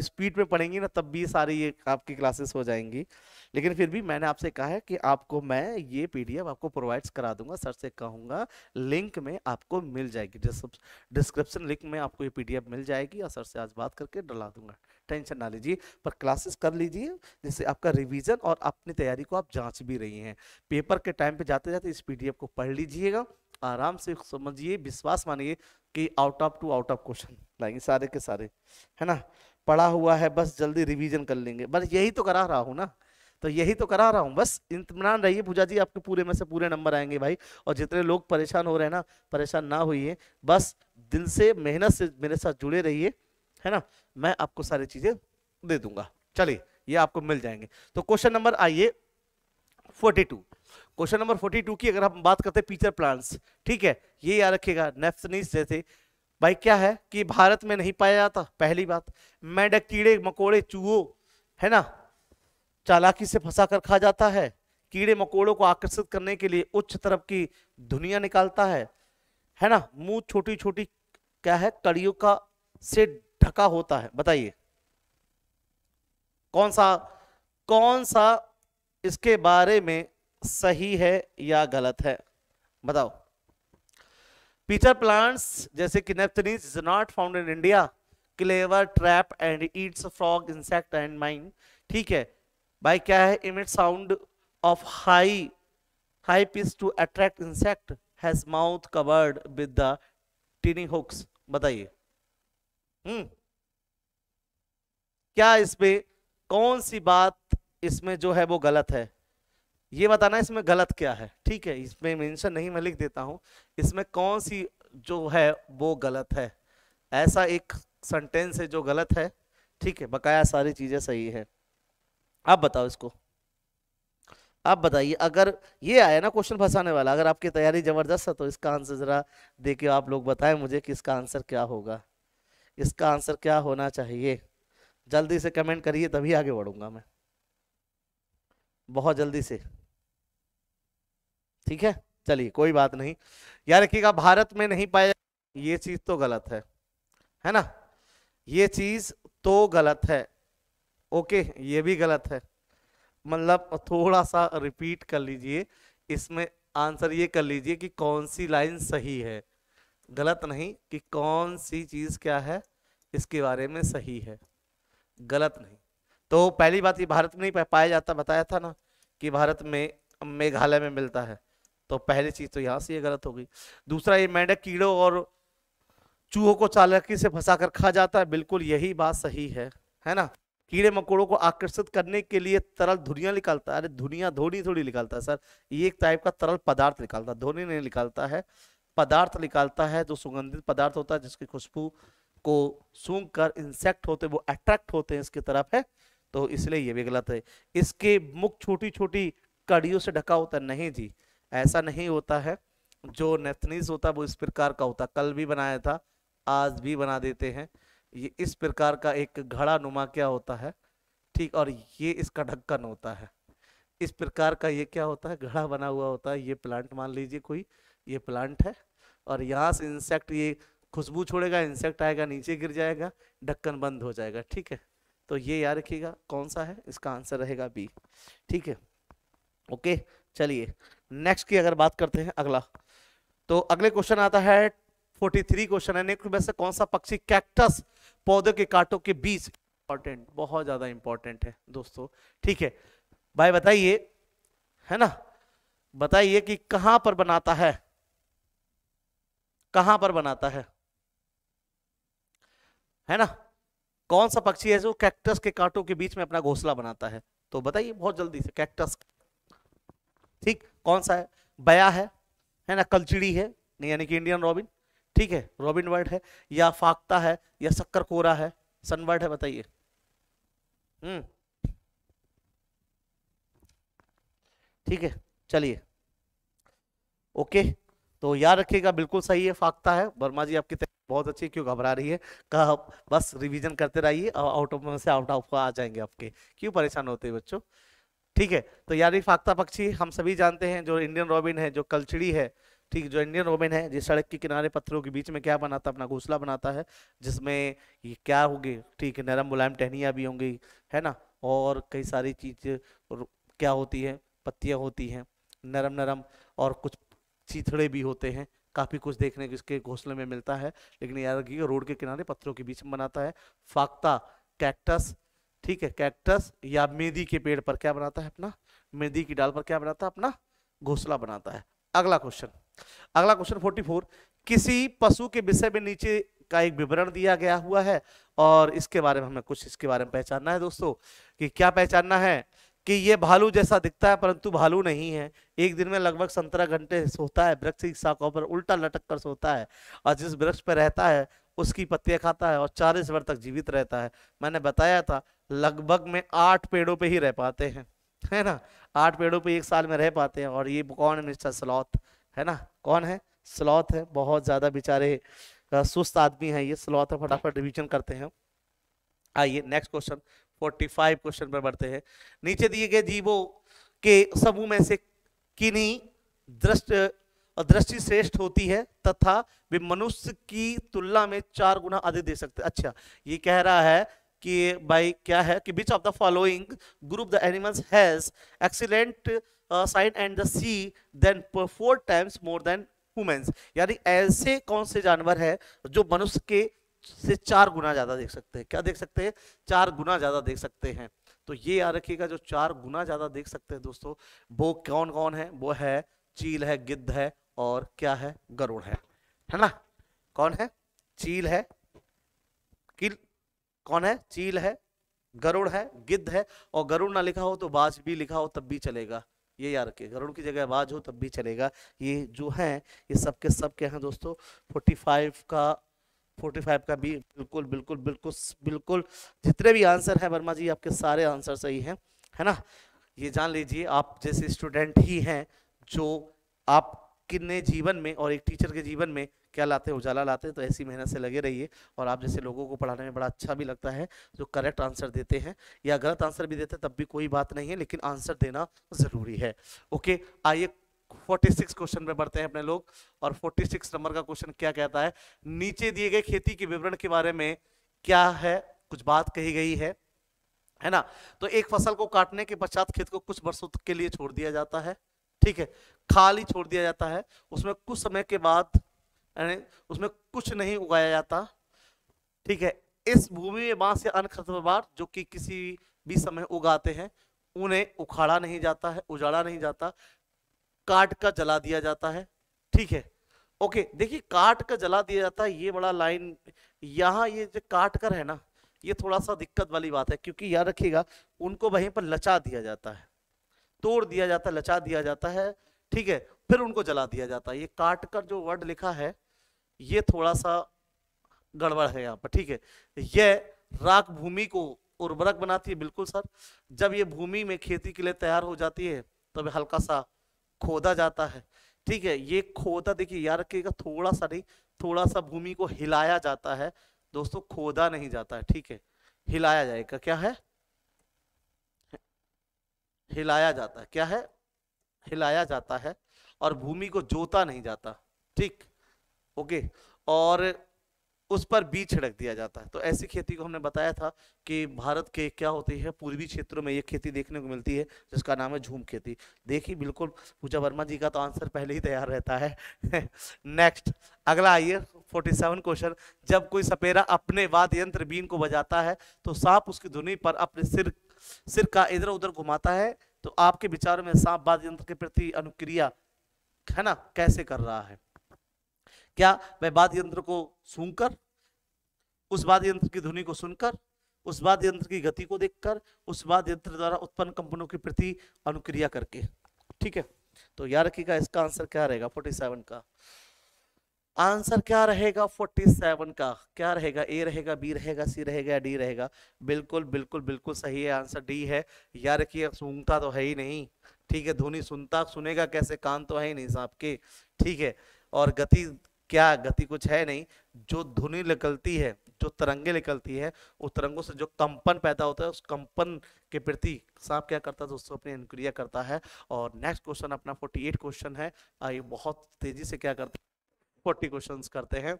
स्पीड में पढ़ेंगी ना, तब भी सारी ये आपकी क्लासेस हो जाएंगी। लेकिन फिर भी मैंने आपसे कहा है कि आपको मैं ये पीडीएफ आपको प्रोवाइड्स करा दूंगा, सर से कहूंगा लिंक में आपको मिल जाएगी, डिस्क्रिप्शन लिंक में आपको ये पीडीएफ मिल जाएगी, और सर से आज बात करके डला दूंगा, टेंशन ना लीजिए। पर क्लासेस कर लीजिए, जिससे आपका रिवीजन और अपनी तैयारी को आप जांच भी रही हैं। पेपर के टाइम पे जाते जाते इस पीडीएफ को पढ़ लीजिएगा, आराम से समझिए, विश्वास मानिए कि आउट ऑफ क्वेश्चन लाएंगे सारे के सारे, है ना। पढ़ा हुआ है, बस जल्दी रिवीजन कर लेंगे, बस यही तो करा रहा हूँ ना, तो यही तो करा रहा हूँ, बस इत्मीनान रहिए पूजा जी, आपके पूरे में से पूरे नंबर आएंगे भाई। और जितने लोग परेशान हो रहे हैं ना, परेशान ना होइए, बस दिल से मेहनत से मेरे साथ जुड़े रहिए, है ना। मैं आपको सारी चीजें दे दूंगा, चलिए ये आपको मिल जाएंगे। तो क्वेश्चन नंबर आइए 42, क्वेश्चन नंबर 42 की अगर हम बात करते हैं फीचर प्लांट्स, ठीक है, ये याद रखिएगा, नेफ्थनीस जैसे, भाई क्या है कि भारत में नहीं पाया जाता, पहली बात। मेंढक, कीड़े मकोड़े, चूहो, है ना, चालाकी से फंसा कर खा जाता है। कीड़े मकोड़ों को आकर्षित करने के लिए उच्च तरफ की धुनिया निकालता है ना। मुंह छोटी छोटी क्या है, कड़ियों का से ढका होता है। बताइए कौन सा इसके बारे में सही है या गलत है, बताओ। पीटर प्लांट्स जैसे कि Nepenthes is not found in India, clever trap and eats frog insect and mine. ठीक है भाई, क्या है, emit sound of high pitch to attract insect, has mouth covered with the tiny hooks. बताइए क्या इसमें कौन सी बात इसमें जो है वो गलत है, ये बताना इसमें गलत क्या है। ठीक है, इसमें मेंशन नहीं, मैं लिख देता हूं, इसमें कौन सी जो है वो गलत है, ऐसा एक सेंटेंस है जो गलत है। ठीक है, बकाया सारी चीजें सही है। आप बताओ इसको, आप बताइए। अगर ये आया ना क्वेश्चन फंसाने वाला, अगर आपकी तैयारी जबरदस्त है तो इसका आंसर जरा देखिए, आप लोग बताएं मुझे कि इसका आंसर क्या होगा, इसका आंसर क्या होना चाहिए। जल्दी से कमेंट करिए, तभी आगे बढ़ूंगा मैं, बहुत जल्दी से। ठीक है, चलिए कोई बात नहीं। याद रखिएगा, भारत में नहीं पाया, ये चीज तो गलत है ना, ये चीज तो गलत है। ओके, ये भी गलत है, मतलब थोड़ा सा रिपीट कर लीजिए, इसमें आंसर ये कर लीजिए कि कौन सी लाइन सही है, गलत नहीं, कि कौन सी चीज क्या है इसके बारे में सही है, गलत नहीं। तो पहली बात, ये भारत में नहीं पाया जाता, बताया था ना कि भारत में मेघालय में मिलता है, तो पहली चीज तो यहां से ये गलत हो गई। दूसरा, ये मेंढक कीड़ों और चूहों को चालाकी से फंसाकर खा जाता है, बिल्कुल यही बात सही है ना। कीड़े मकोड़ों को आकर्षित करने के लिए तरल धुनिया निकालता है, अरे धुनिया धोनी थोड़ी निकालता है सर, ये एक टाइप का तरल पदार्थ निकालता है, धोनी नहीं निकालता है, पदार्थ निकालता है जो सुगंधित पदार्थ होता है, जिसकी खुशबू को सूंघ कर इंसेक्ट होते वो अट्रैक्ट होते हैं इसकी तरफ, है तो इसलिए ये भी गलत है। इसके मुख छोटी छोटी कड़ियों से ढका होता है, नहीं जी ऐसा नहीं होता है, जो नेथनीज होता है वो इस प्रकार का होता है, कल भी बनाया था, आज भी बना देते हैं, ये इस प्रकार का एक घड़ा नुमा क्या होता है, ठीक, और ये इसका ढक्कन होता है, इस प्रकार का ये क्या होता है, घड़ा बना हुआ होता है। ये प्लांट मान लीजिए कोई, ये प्लांट है, और यहाँ से इंसेक्ट ये खुशबू छोड़ेगा, इंसेक्ट आएगा नीचे गिर जाएगा, ढक्कन बंद हो जाएगा। ठीक है, तो ये याद रखिएगा कौन सा है, इसका आंसर रहेगा बी। ठीक है, ओके, चलिए नेक्स्ट की अगर बात करते हैं, अगला, तो अगले क्वेश्चन आता है 43 क्वेश्चन है, नेक्स्ट में से कौन सा पक्षी कैक्टस पौधे के कांटों के बीच, इंपॉर्टेंट, बहुत ज्यादा इंपॉर्टेंट है दोस्तों। ठीक है भाई, बताइए, है ना, बताइए कि कहां पर बनाता है, कहां पर बनाता है ना, कौन सा पक्षी है जो कैक्टस के कांटों के बीच में अपना घोंसला बनाता है, तो बताइए बहुत जल्दी से, कैक्टस, ठीक, कौन सा है, बया है ना, कलचिड़ी है यानी कि इंडियन रॉबिन, ठीक है, रॉबिन बर्ड है, या फाख्ता है, या शक्करकोरा है, सनबर्ड है, बताइए। ठीक है, चलिए, ओके, तो याद रखिएगा बिल्कुल सही है, फाख्ता है। वर्मा जी आपकी बहुत अच्छी, क्यों घबरा रही है, कहा बस रिवीजन करते रहिए, आउट ऑफ में से आउट ऑफ आ जाएंगे आपके, क्यों परेशान होते हैं बच्चों। ठीक है, तो यार फाख्ता पक्षी हम सभी जानते हैं, जो इंडियन रॉबिन है, जो कलचिड़ी है, ठीक, जो इंडियन रॉबिन है, जिस सड़क के किनारे पत्थरों के बीच में क्या बनाता है, अपना घोंसला बनाता है, जिसमें ये क्या होगी, ठीक है, नरम मुलायम टहनियाँ भी होंगी, है ना, और कई सारी चीज क्या होती है, पत्तियां होती हैं नरम नरम, और कुछ चीथड़े भी होते हैं, काफी कुछ देखने को इसके घोंसले में मिलता है। लेकिन याद रखिए रोड के किनारे पत्थरों के बीच में बनाता है फाख्ता, कैक्टस, ठीक है, कैक्टस या मेदी के पेड़ पर क्या बनाता है, अपना मेदी की डाल पर क्या बनाता है, अपना घोंसला बनाता है। अगला क्वेश्चन, अगला क्वेश्चन 44, किसी पशु के विषय में नीचे का एक विवरण दिया गया हुआ है, और इसके बारे में हमें कुछ इसके बारे में पहचानना है दोस्तों, कि क्या पहचानना है, कि ये भालू जैसा दिखता है परंतु भालू नहीं है, एक दिन में लगभग 17 घंटे सोता है, वृक्ष की शाखाओं पर उल्टा लटक कर सोता है, और जिस वृक्ष पर रहता है उसकी पत्तियां खाता है, और 40 वर्ष तक जीवित रहता है। मैंने बताया था लगभग में 8 पेड़ों पे ही रह पाते हैं, है ना, 8 पेड़ों पे एक साल में रह पाते हैं। और ये कौन है, मिस्टर स्लॉथ, है ना, कौन है, स्लॉथ है, बहुत ज्यादा बेचारे सुस्त आदमी है ये, स्लॉथ है, फटाफट रिवीजन करते हैं। आइए नेक्स्ट क्वेश्चन 45 क्वेश्चन पर बढ़ते हैं। नीचे दिए गए जीवों के समूह में से किन्हीं दृष्टि श्रेष्ठ होती है तथा वे मनुष्य की तुलना में 4 गुना अधिक दे सकते हैं। अच्छा, ये कह रहा है कि भाई क्या है कि which of the following group the animals has excellent sign and the see then 4 times more than humans, यानी ऐसे कौन से जानवर है जो मनुष्य के से 4 गुना ज्यादा देख सकते हैं। क्या देख सकते हैं? 4 गुना ज्यादा देख सकते हैं। तो ये याद रखिएगा, जो 4 गुना ज्यादा देख सकते हैं दोस्तों, वो कौन कौन है? वो है चील है, गिद्ध है, और क्या है? गरुड़ है ना? कौन है? चील है, किल कौन है? चील है, गरुड़ है, गिद्ध है, और गरुड़ ना लिखा हो तो बाज भी लिखा हो तब भी चलेगा। ये याद रखिए, गरुड़ की जगह बाज हो तब भी चलेगा। ये जो है ये सबके सब क्या है दोस्तों? 45 का भी बिल्कुल बिल्कुल बिल्कुल बिल्कुल जितने भी आंसर है वर्मा जी, आपके सारे आंसर सही हैं, है ना? ये जान लीजिए, आप जैसे स्टूडेंट ही हैं जो आप किन्ने जीवन में और एक टीचर के जीवन में क्या लाते हैं? उजाला लाते हैं। तो ऐसी मेहनत से लगे रहिए, और आप जैसे लोगों को पढ़ाने में बड़ा अच्छा भी लगता है जो करेक्ट आंसर देते हैं, या गलत आंसर भी देते हैं तब भी कोई बात नहीं है, लेकिन आंसर देना जरूरी है। ओके, आइए 46 क्वेश्चन पे बढ़ते हैं अपने लोग। और 46 नंबर का क्वेश्चन क्या कहता है? नीचे दिए गए खेती के विवरण के बारे में क्या है, कुछ बात कही गई है ना? तो एक फसल को काटने के पश्चात खेत को कुछ वर्षों के लिए छोड़ दिया जाता है, ठीक है, खाली छोड़ दिया जाता है। उसमें कुछ समय के बाद उसमें कुछ नहीं उगाया जाता, ठीक है। इस भूमि में बांस या अन्य खरपतवार जो कि किसी भी समय उगाते हैं, उन्हें उखाड़ा नहीं जाता है, उजाड़ा नहीं जाता, काट कर जला दिया जाता है, ठीक है। ओके, देखिए काट कर जला दिया जाता है, ये बड़ा लाइन यहाँ ये जो काट कर है ना, ये थोड़ा सा दिक्कत वाली बात है, क्योंकि याद रखिएगा उनको वहीं पर लचा दिया जाता है, तोड़ दिया जाता है, लचा दिया जाता है, ठीक है, फिर उनको जला दिया जाता है। ये काट कर जो वर्ड लिखा है ये थोड़ा सा गड़बड़ है यहाँ पर, ठीक है। ये राख भूमि को उर्वरक बनाती है, बिल्कुल सर। जब ये भूमि में खेती के लिए तैयार हो जाती है तब हल्का सा खोदा जाता है, ठीक है। ये खोदा देखिए याद रखिएगा, थोड़ा सा नहीं, थोड़ा सा भूमि को हिलाया जाता है दोस्तों, खोदा नहीं जाता है, ठीक है, हिलाया जाएगा। क्या है? हिलाया जाता है। क्या है? हिलाया जाता है, और भूमि को जोता नहीं जाता, ठीक, ओके। और उस पर बीज छिड़क दिया जाता है। तो ऐसी खेती को हमने बताया था कि भारत के क्या होती है, पूर्वी क्षेत्रों में ये खेती देखने को मिलती है, जिसका नाम है झूम खेती। देखिए बिल्कुल पूजा वर्मा जी का तो आंसर पहले ही तैयार रहता है। नेक्स्ट अगला आइए 47 क्वेश्चन। जब कोई सपेरा अपने वाद्य यंत्र बीन को बजाता है तो सांप उसकी धुनी पर अपने सिर का इधर उधर घुमाता है, तो आपके विचार में सांप वाद्य यंत्र के प्रति अनुक्रिया है ना कैसे कर रहा है? क्या वह वाद्य यंत्र को सूंघकर, उस वाद्य यंत्र की ध्वनि को सुनकर, उस वाद्य यंत्र की गति को देखकर, उस वाद्य यंत्र द्वारा उत्पन्न कंपनों के प्रति अनुक्रिया करके, ठीक है। तो याद रखिएगा इसका आंसर क्या रहेगा 47 का? आंसर क्या रहेगा 47 का? क्या रहेगा? ए रहेगा, बी रहेगा, सी रहेगा, डी रहेगा? बिल्कुल बिल्कुल बिल्कुल सही है, आंसर डी है। याद रखिए सूंघता तो है ही नहीं, ठीक है, ध्वनि सुनेगा कैसे, कान तो है ही नहीं सांप के, ठीक है। और गति, क्या गति कुछ है नहीं, जो ध्वनि निकलती है, जो तरंगे निकलती है, उस तरंगों से जो कंपन पैदा होता है, उस कंपन के प्रति सांप क्या करता है दोस्तों? अपनी अनुक्रिया करता है। और नेक्स्ट क्वेश्चन अपना 48 क्वेश्चन है, आइए बहुत तेजी से क्या करते हैं 40 क्वेश्चंस करते हैं।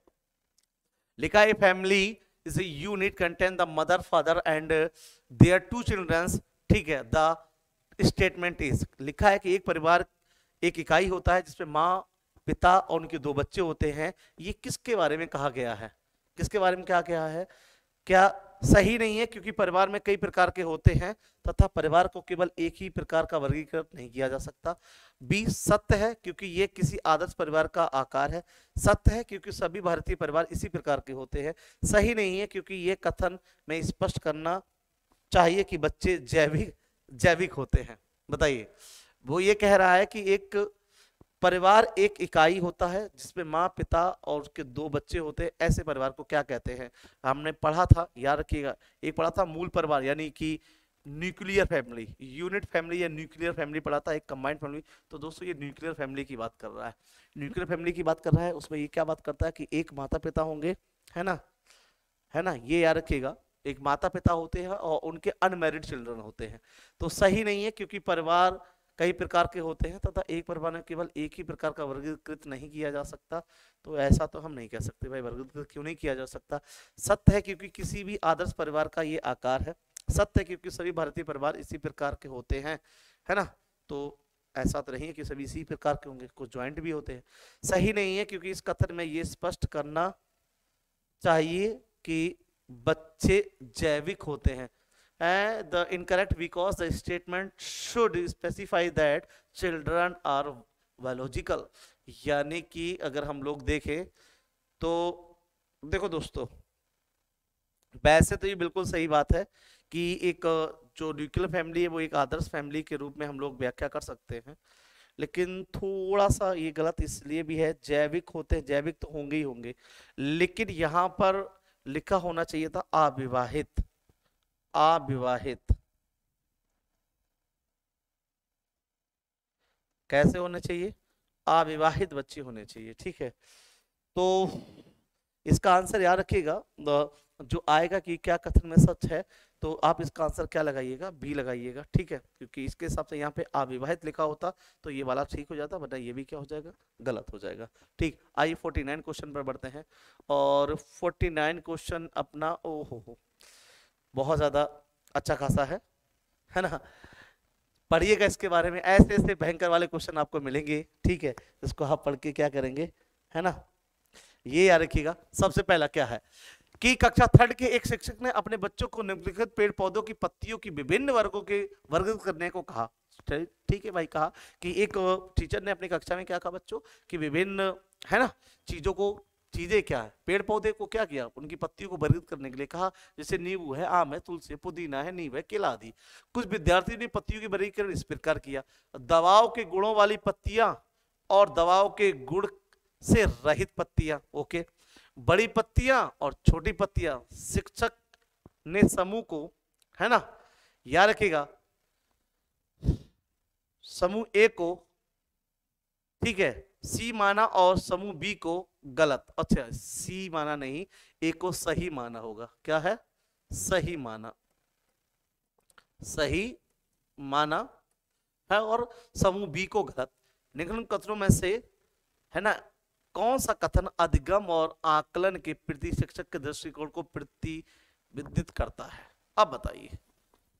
लिखा है family is a unit contain the mother father and their 2 childrens, ठीक है। द स्टेटमेंट इज, लिखा है कि एक परिवार एक इकाई होता है जिसमें माँ, पिता और उनके 2 बच्चे होते हैं। ये किसके बारे में कहा गया है? किसके बारे में कहा गया है? क्या सही नहीं है, क्योंकि परिवार में कई प्रकार के होते हैं तथा परिवार को केवल एक ही प्रकार का वर्गीकृत नहीं किया जा सकता। बी सत्य है, क्योंकि ये किसी आदर्श परिवार का आकार है। सत्य है क्योंकि सभी भारतीय परिवार इसी प्रकार के होते हैं। सही नहीं है, क्योंकि ये कथन में स्पष्ट करना चाहिए कि बच्चे जैविक होते हैं। बताइए, वो ये कह रहा है कि एक परिवार एक इकाई होता है जिसमें माँ, पिता और उसके 2 बच्चे होते हैं, ऐसे परिवार को क्या कहते हैं? हमने पढ़ा था, याद रखिएगा, एक पढ़ा था मूल परिवार यानी कि न्यूक्लियर फैमिली, यूनिट फैमिली या न्यूक्लियर फैमिली पढ़ा था, एक कंबाइंड फैमिली। तो दोस्तों ये न्यूक्लियर फैमिली की बात कर रहा है, न्यूक्लियर फैमिली की बात कर रहा है। उसमें ये क्या बात करता है कि एक माता पिता होंगे, है ना, है ना, ये याद रखिएगा, एक माता पिता होते हैं और उनके अनमैरिड चिल्ड्रन होते हैं। तो सही नहीं है, क्योंकि परिवार कई प्रकार के होते हैं तथा एक परिवार में केवल एक ही प्रकार का वर्गीकृत नहीं किया जा सकता। तो ऐसा तो हम नहीं कह सकते भाई, वर्गीकृत क्यों नहीं किया जा सकता। सत्य है क्योंकि किसी भी आदर्श परिवार का ये आकार है। सत्य है क्योंकि सभी भारतीय परिवार इसी प्रकार के होते हैं, है ना। तो ऐसा तो नहीं है कि सभी इसी प्रकार के होंगे, कुछ ज्वाइंट भी होते हैं। सही नहीं है क्योंकि इस कथन में ये स्पष्ट करना चाहिए कि बच्चे जैविक होते हैं। The incorrect because the statement should specify that children are biological। यानी कि अगर हम लोग देखें तो देखो दोस्तों, वैसे तो ये बिल्कुल सही बात है कि एक जो न्यूक्लियर फैमिली है वो एक आदर्श फैमिली के रूप में हम लोग व्याख्या कर सकते हैं, लेकिन थोड़ा सा ये गलत इसलिए भी है, जैविक होते हैं, जैविक तो होंगे ही होंगे, लेकिन यहाँ पर लिखा होना चाहिए था अविवाहित। अविवाहित कैसे होने चाहिए, अविवाहित बच्चे होने चाहिए, ठीक है। तो इसका आंसर याद रखिएगा, जो आएगा कि क्या कथन में सच है, तो आप इसका आंसर क्या लगाइएगा, बी लगाइएगा, ठीक है। क्योंकि इसके हिसाब से यहाँ पे अविवाहित लिखा होता तो ये वाला ठीक हो जाता, वरना ये भी क्या हो जाएगा, गलत हो जाएगा। ठीक, आइए 49 क्वेश्चन पर बढ़ते हैं। और 49 क्वेश्चन अपना ओहो बहुत ज्यादा अच्छा खासा है ना। पढ़िएगा इसके बारे में, ऐसे ऐसे भयंकर वाले क्वेश्चन आपको मिलेंगे, ठीक है। इसको आप पढ़ के क्या करेंगे, है ना। ये याद रखिएगा। सबसे पहला क्या है कि कक्षा 3 के एक शिक्षक ने अपने बच्चों को निम्नलिखित पेड़ पौधों की पत्तियों की विभिन्न वर्गों के वर्गीकृत करने को कहा। ठीक है भाई, कहा कि एक टीचर ने अपनी कक्षा में क्या कहा बच्चों कि विभिन्न, है ना, चीजों को, चीजें क्या है, पेड़ पौधे को क्या किया, उनकी पत्तियों को वर्गीकृत करने के लिए कहा। जैसे नींबू है, आम है, तुलसी है, पुदीना है, नीम है, केला आदि। कुछ विद्यार्थी ने पत्तियों की वर्गीकरण इस प्रकार किया। दवाओं के गुणों वाली पत्तियां और दवाओं के गुण से रहित पत्तियां, ओके। बड़ी पत्तियां और छोटी पत्तियां। शिक्षक ने समूह को, है ना, याद रखिएगा, समूह ए को, ठीक है, सी माना और समूह बी को गलत। अच्छा, सी माना नहीं, ए को सही माना होगा। क्या है, सही माना, सही माना है, और समूह बी को गलत। निम्न कथनों में से, है ना, कौन सा कथन अधिगम और आकलन के प्रति शिक्षक के दृष्टिकोण को प्रतिबिंबित करता है। अब बताइए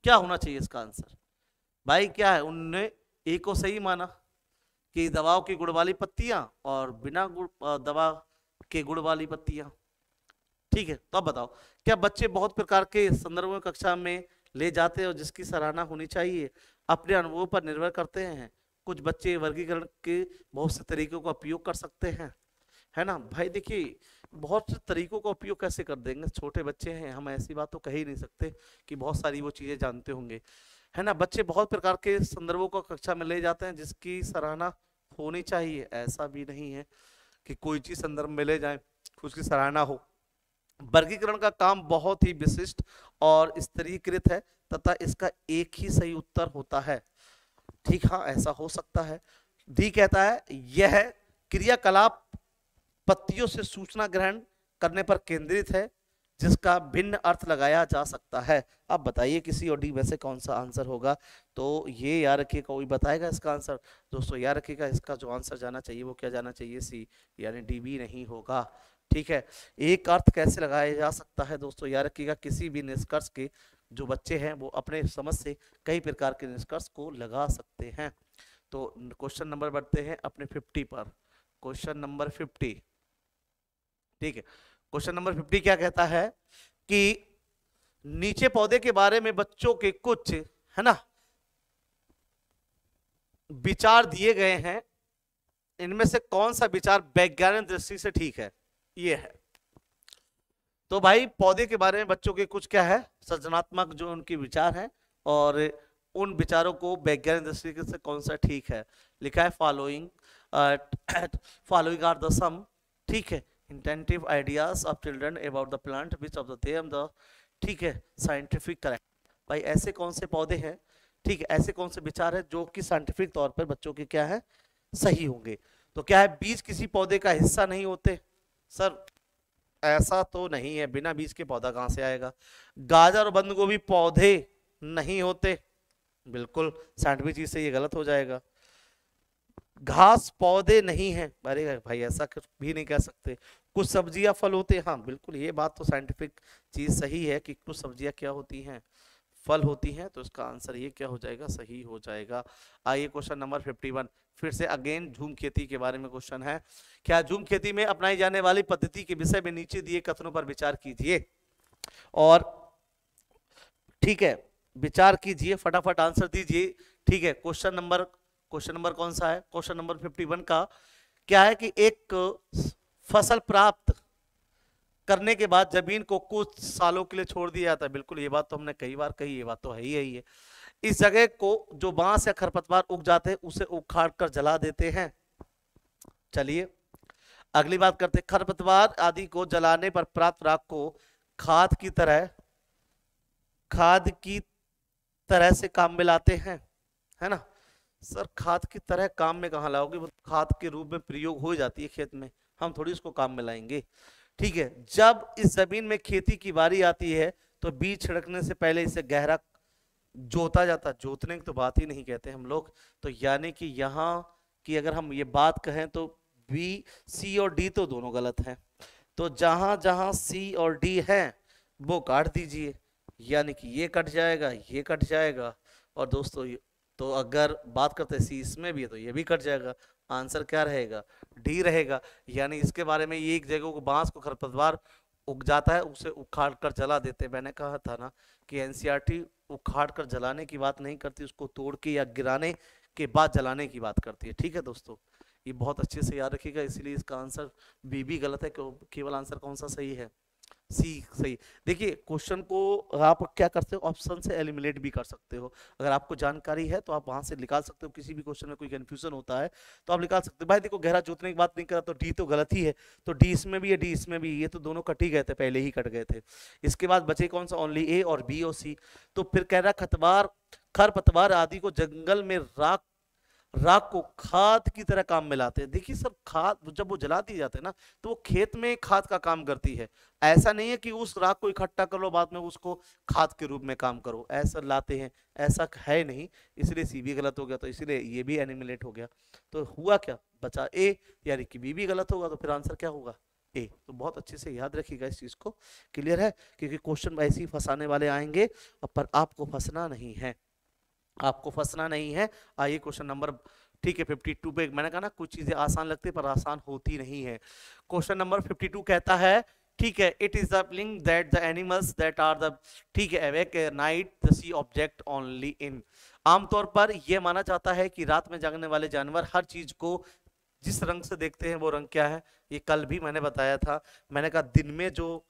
क्या होना चाहिए इसका आंसर। भाई क्या है, उन्होंने ए को सही माना कि दवाओं की गुड़ वाली पत्तियां और बिना गुड़ दवा के गुड़ वाली पत्तियां, ठीक है। तो अब बताओ, क्या बच्चे बहुत प्रकार के संदर्भों में कक्षा में ले जाते हैं और जिसकी सराहना होनी चाहिए, अपने अनुभवों पर निर्भर करते हैं। कुछ बच्चे वर्गीकरण के बहुत से तरीकों का उपयोग कर सकते हैं, है ना। भाई देखिए, बहुत से तरीकों का उपयोग कैसे कर देंगे, छोटे बच्चे हैं, हम ऐसी बात तो कह ही नहीं सकते कि बहुत सारी वो चीजें जानते होंगे, है ना। बच्चे बहुत प्रकार के संदर्भों को कक्षा में ले जाते हैं जिसकी सराहना होनी चाहिए। ऐसा भी नहीं है कि कोई चीज संदर्भ में ले जाए उसकी सराहना हो। वर्गीकरण का काम बहुत ही विशिष्ट और स्तरीकृत है तथा इसका एक ही सही उत्तर होता है। ठीक, हाँ, ऐसा हो सकता है। डी कहता है यह क्रियाकलाप पत्तियों से सूचना ग्रहण करने पर केंद्रित है जिसका भिन्न अर्थ लगाया जा सकता है। अब बताइए किसी और डी में से कौन सा आंसर होगा। तो ये याद रखिएगा, कोई बताएगा इसका आंसर। दोस्तों याद रखिएगा, इसका जो आंसर जाना चाहिए वो क्या जाना चाहिए, सी, यानी डी बी नहीं होगा। ठीक है, एक अर्थ कैसे लगाया जा सकता है दोस्तों, याद रखिएगा, किसी भी निष्कर्ष के जो बच्चे हैं वो अपने समझ से कई प्रकार के निष्कर्ष को लगा सकते हैं। तो क्वेश्चन नंबर बढ़ते हैं अपने 50 पर। क्वेश्चन नंबर 50, ठीक है। क्वेश्चन नंबर 50 क्या कहता है कि नीचे पौधे के बारे में बच्चों के कुछ, है ना, विचार दिए गए हैं, इनमें से कौन सा विचार वैज्ञानिक दृष्टि से ठीक है, ये है। तो भाई पौधे के बारे में बच्चों के कुछ क्या है, सृजनात्मक जो उनके विचार हैं, और उन विचारों को वैज्ञानिक दृष्टि से कौन सा ठीक है। लिखा है फॉलोइंग आर द सम, ठीक है, intuitive ideas of children about the plant which of them the, ठीक है, साइंटिफिक करेक्ट। भाई ऐसे कौन से पौधे हैं, ठीक है, ऐसे कौन से विचार है जो कि साइंटिफिक तौर पर बच्चों के क्या है, सही होंगे। तो क्या है, बीज किसी पौधे का हिस्सा नहीं होते। सर ऐसा तो नहीं है, बिना बीज के पौधा कहां से आएगा। गाजर और बंद गोभी पौधे नहीं होते, बिल्कुल साइंटिफिक चीज से ये गलत हो जाएगा। घास पौधे नहीं है, अरे भाई ऐसा भी नहीं कह सकते। कुछ सब्जियां फल होते हैं, हाँ बिल्कुल ये बात तो साइंटिफिक चीज सही है कि कुछ सब्जियां क्या होती हैं, फल होती हैं। तो इसका आंसर ये क्या हो जाएगा, सही हो जाएगा। आइए क्वेश्चन नंबर 51, फिर से अगेन झूम खेती के बारे में क्वेश्चन है। क्या झूम खेती में अपनाई जाने वाली पद्धति के विषय में नीचे दिए कथनों पर विचार कीजिए। और ठीक है, विचार कीजिए, फटाफट आंसर दीजिए। ठीक है, क्वेश्चन नंबर कौन सा है, क्वेश्चन नंबर 51 का क्या है कि एक फसल प्राप्त करने के बाद जमीन को कुछ सालों के लिए छोड़ दिया जाता है। बिल्कुल ये बात तो हमने कई बार कही, ये बात तो है ही है। इस जगह को जो बांस या खरपतवार उग जाते हैं उसे उखाड़ कर जला देते हैं। चलिए अगली बात करते हैं। खरपतवार आदि को जलाने पर प्राप्त राख को खाद की तरह से काम में लाते हैं, है ना। सर खाद की तरह काम में कहाँ लाओगे, वो खाद के रूप में प्रयोग हो जाती है खेत में, हम थोड़ी उसको काम में लाएंगे। ठीक है, जब इस जमीन में खेती की बारी आती है तो बीज छिड़कने से पहले इसे गहरा जोता जाता है। जोतने की तो बात ही नहीं कहते हम लोग। तो यानी कि यहाँ की अगर हम ये बात कहें तो बी, सी और डी तो दोनों गलत हैं। तो जहां जहां सी और डी है वो काट दीजिए, यानी कि ये कट जाएगा, ये कट जाएगा। और दोस्तों तो अगर बात करते हैं सी इसमें भी है तो ये भी कट जाएगा। आंसर क्या रहेगा, डी रहेगा। यानी इसके बारे में ये एक जगह को बांस को खरपतवार उग जाता है उसे उखाड़ कर जला देते हैं। मैंने कहा था ना कि एनसीईआरटी उखाड़ कर जलाने की बात नहीं करती, उसको तोड़ के या गिराने के बाद जलाने की बात करती है। ठीक है दोस्तों, ये बहुत अच्छे से याद रखिएगा। इसलिए इसका आंसर बी भी गलत है, केवल आंसर कौन सा सही है, सी सही। देखिए क्वेश्चन को आप क्या करते हो, ऑप्शन से एलिमिनेट भी कर सकते हो। अगर आपको जानकारी है तो आप वहां से निकाल सकते हो, किसी भी क्वेश्चन में कोई कंफ्यूजन होता है तो आप निकाल सकते हो। भाई देखो गहरा जोतने की बात नहीं करा तो डी तो गलत ही है, तो डी इसमें भी है, डी इसमें भी, ये तो दोनों कट ही गए थे, पहले ही कट गए थे। इसके बाद बचे कौन सा, ओनली ए और बी और सी। तो फिर कह रहा खरपतवार आदि को जंगल में राख को खाद की तरह काम में लाते हैं। देखिए सब खाद जब वो जला दी जाते हैं ना तो वो खेत में खाद का काम करती है। ऐसा नहीं है कि उस राख को इकट्ठा कर लो बाद में उसको खाद के रूप में काम करो, ऐसा लाते हैं, ऐसा है नहीं। इसलिए सी भी गलत हो गया, तो इसलिए ये भी एनिमिलेट हो गया। तो हुआ क्या, बचा ए, यानी कि बी भी गलत होगा। तो फिर आंसर क्या होगा, ए। तो बहुत अच्छे से याद रखिएगा इस चीज को, क्लियर है, क्योंकि क्वेश्चन ऐसे ही फंसाने वाले आएंगे, पर आपको फंसना नहीं है, आपको फंसना नहीं है। आइए क्वेश्चन नंबर, ठीक है 52 पे, मैंने कहा ना कुछ चीजें आसान लगती है पर आसान होती नहीं है। क्वेश्चन नंबर 52 कहता है, ठीक है, it is the link that the animals that are the, ठीक है, awake night the see object only in. आमतौर पर यह माना जाता है कि रात में जागने वाले जानवर हर चीज को जिस रंग से देखते हैं वो रंग क्या है। ये कल भी मैंने बताया था, मैंने कहा दिन में जो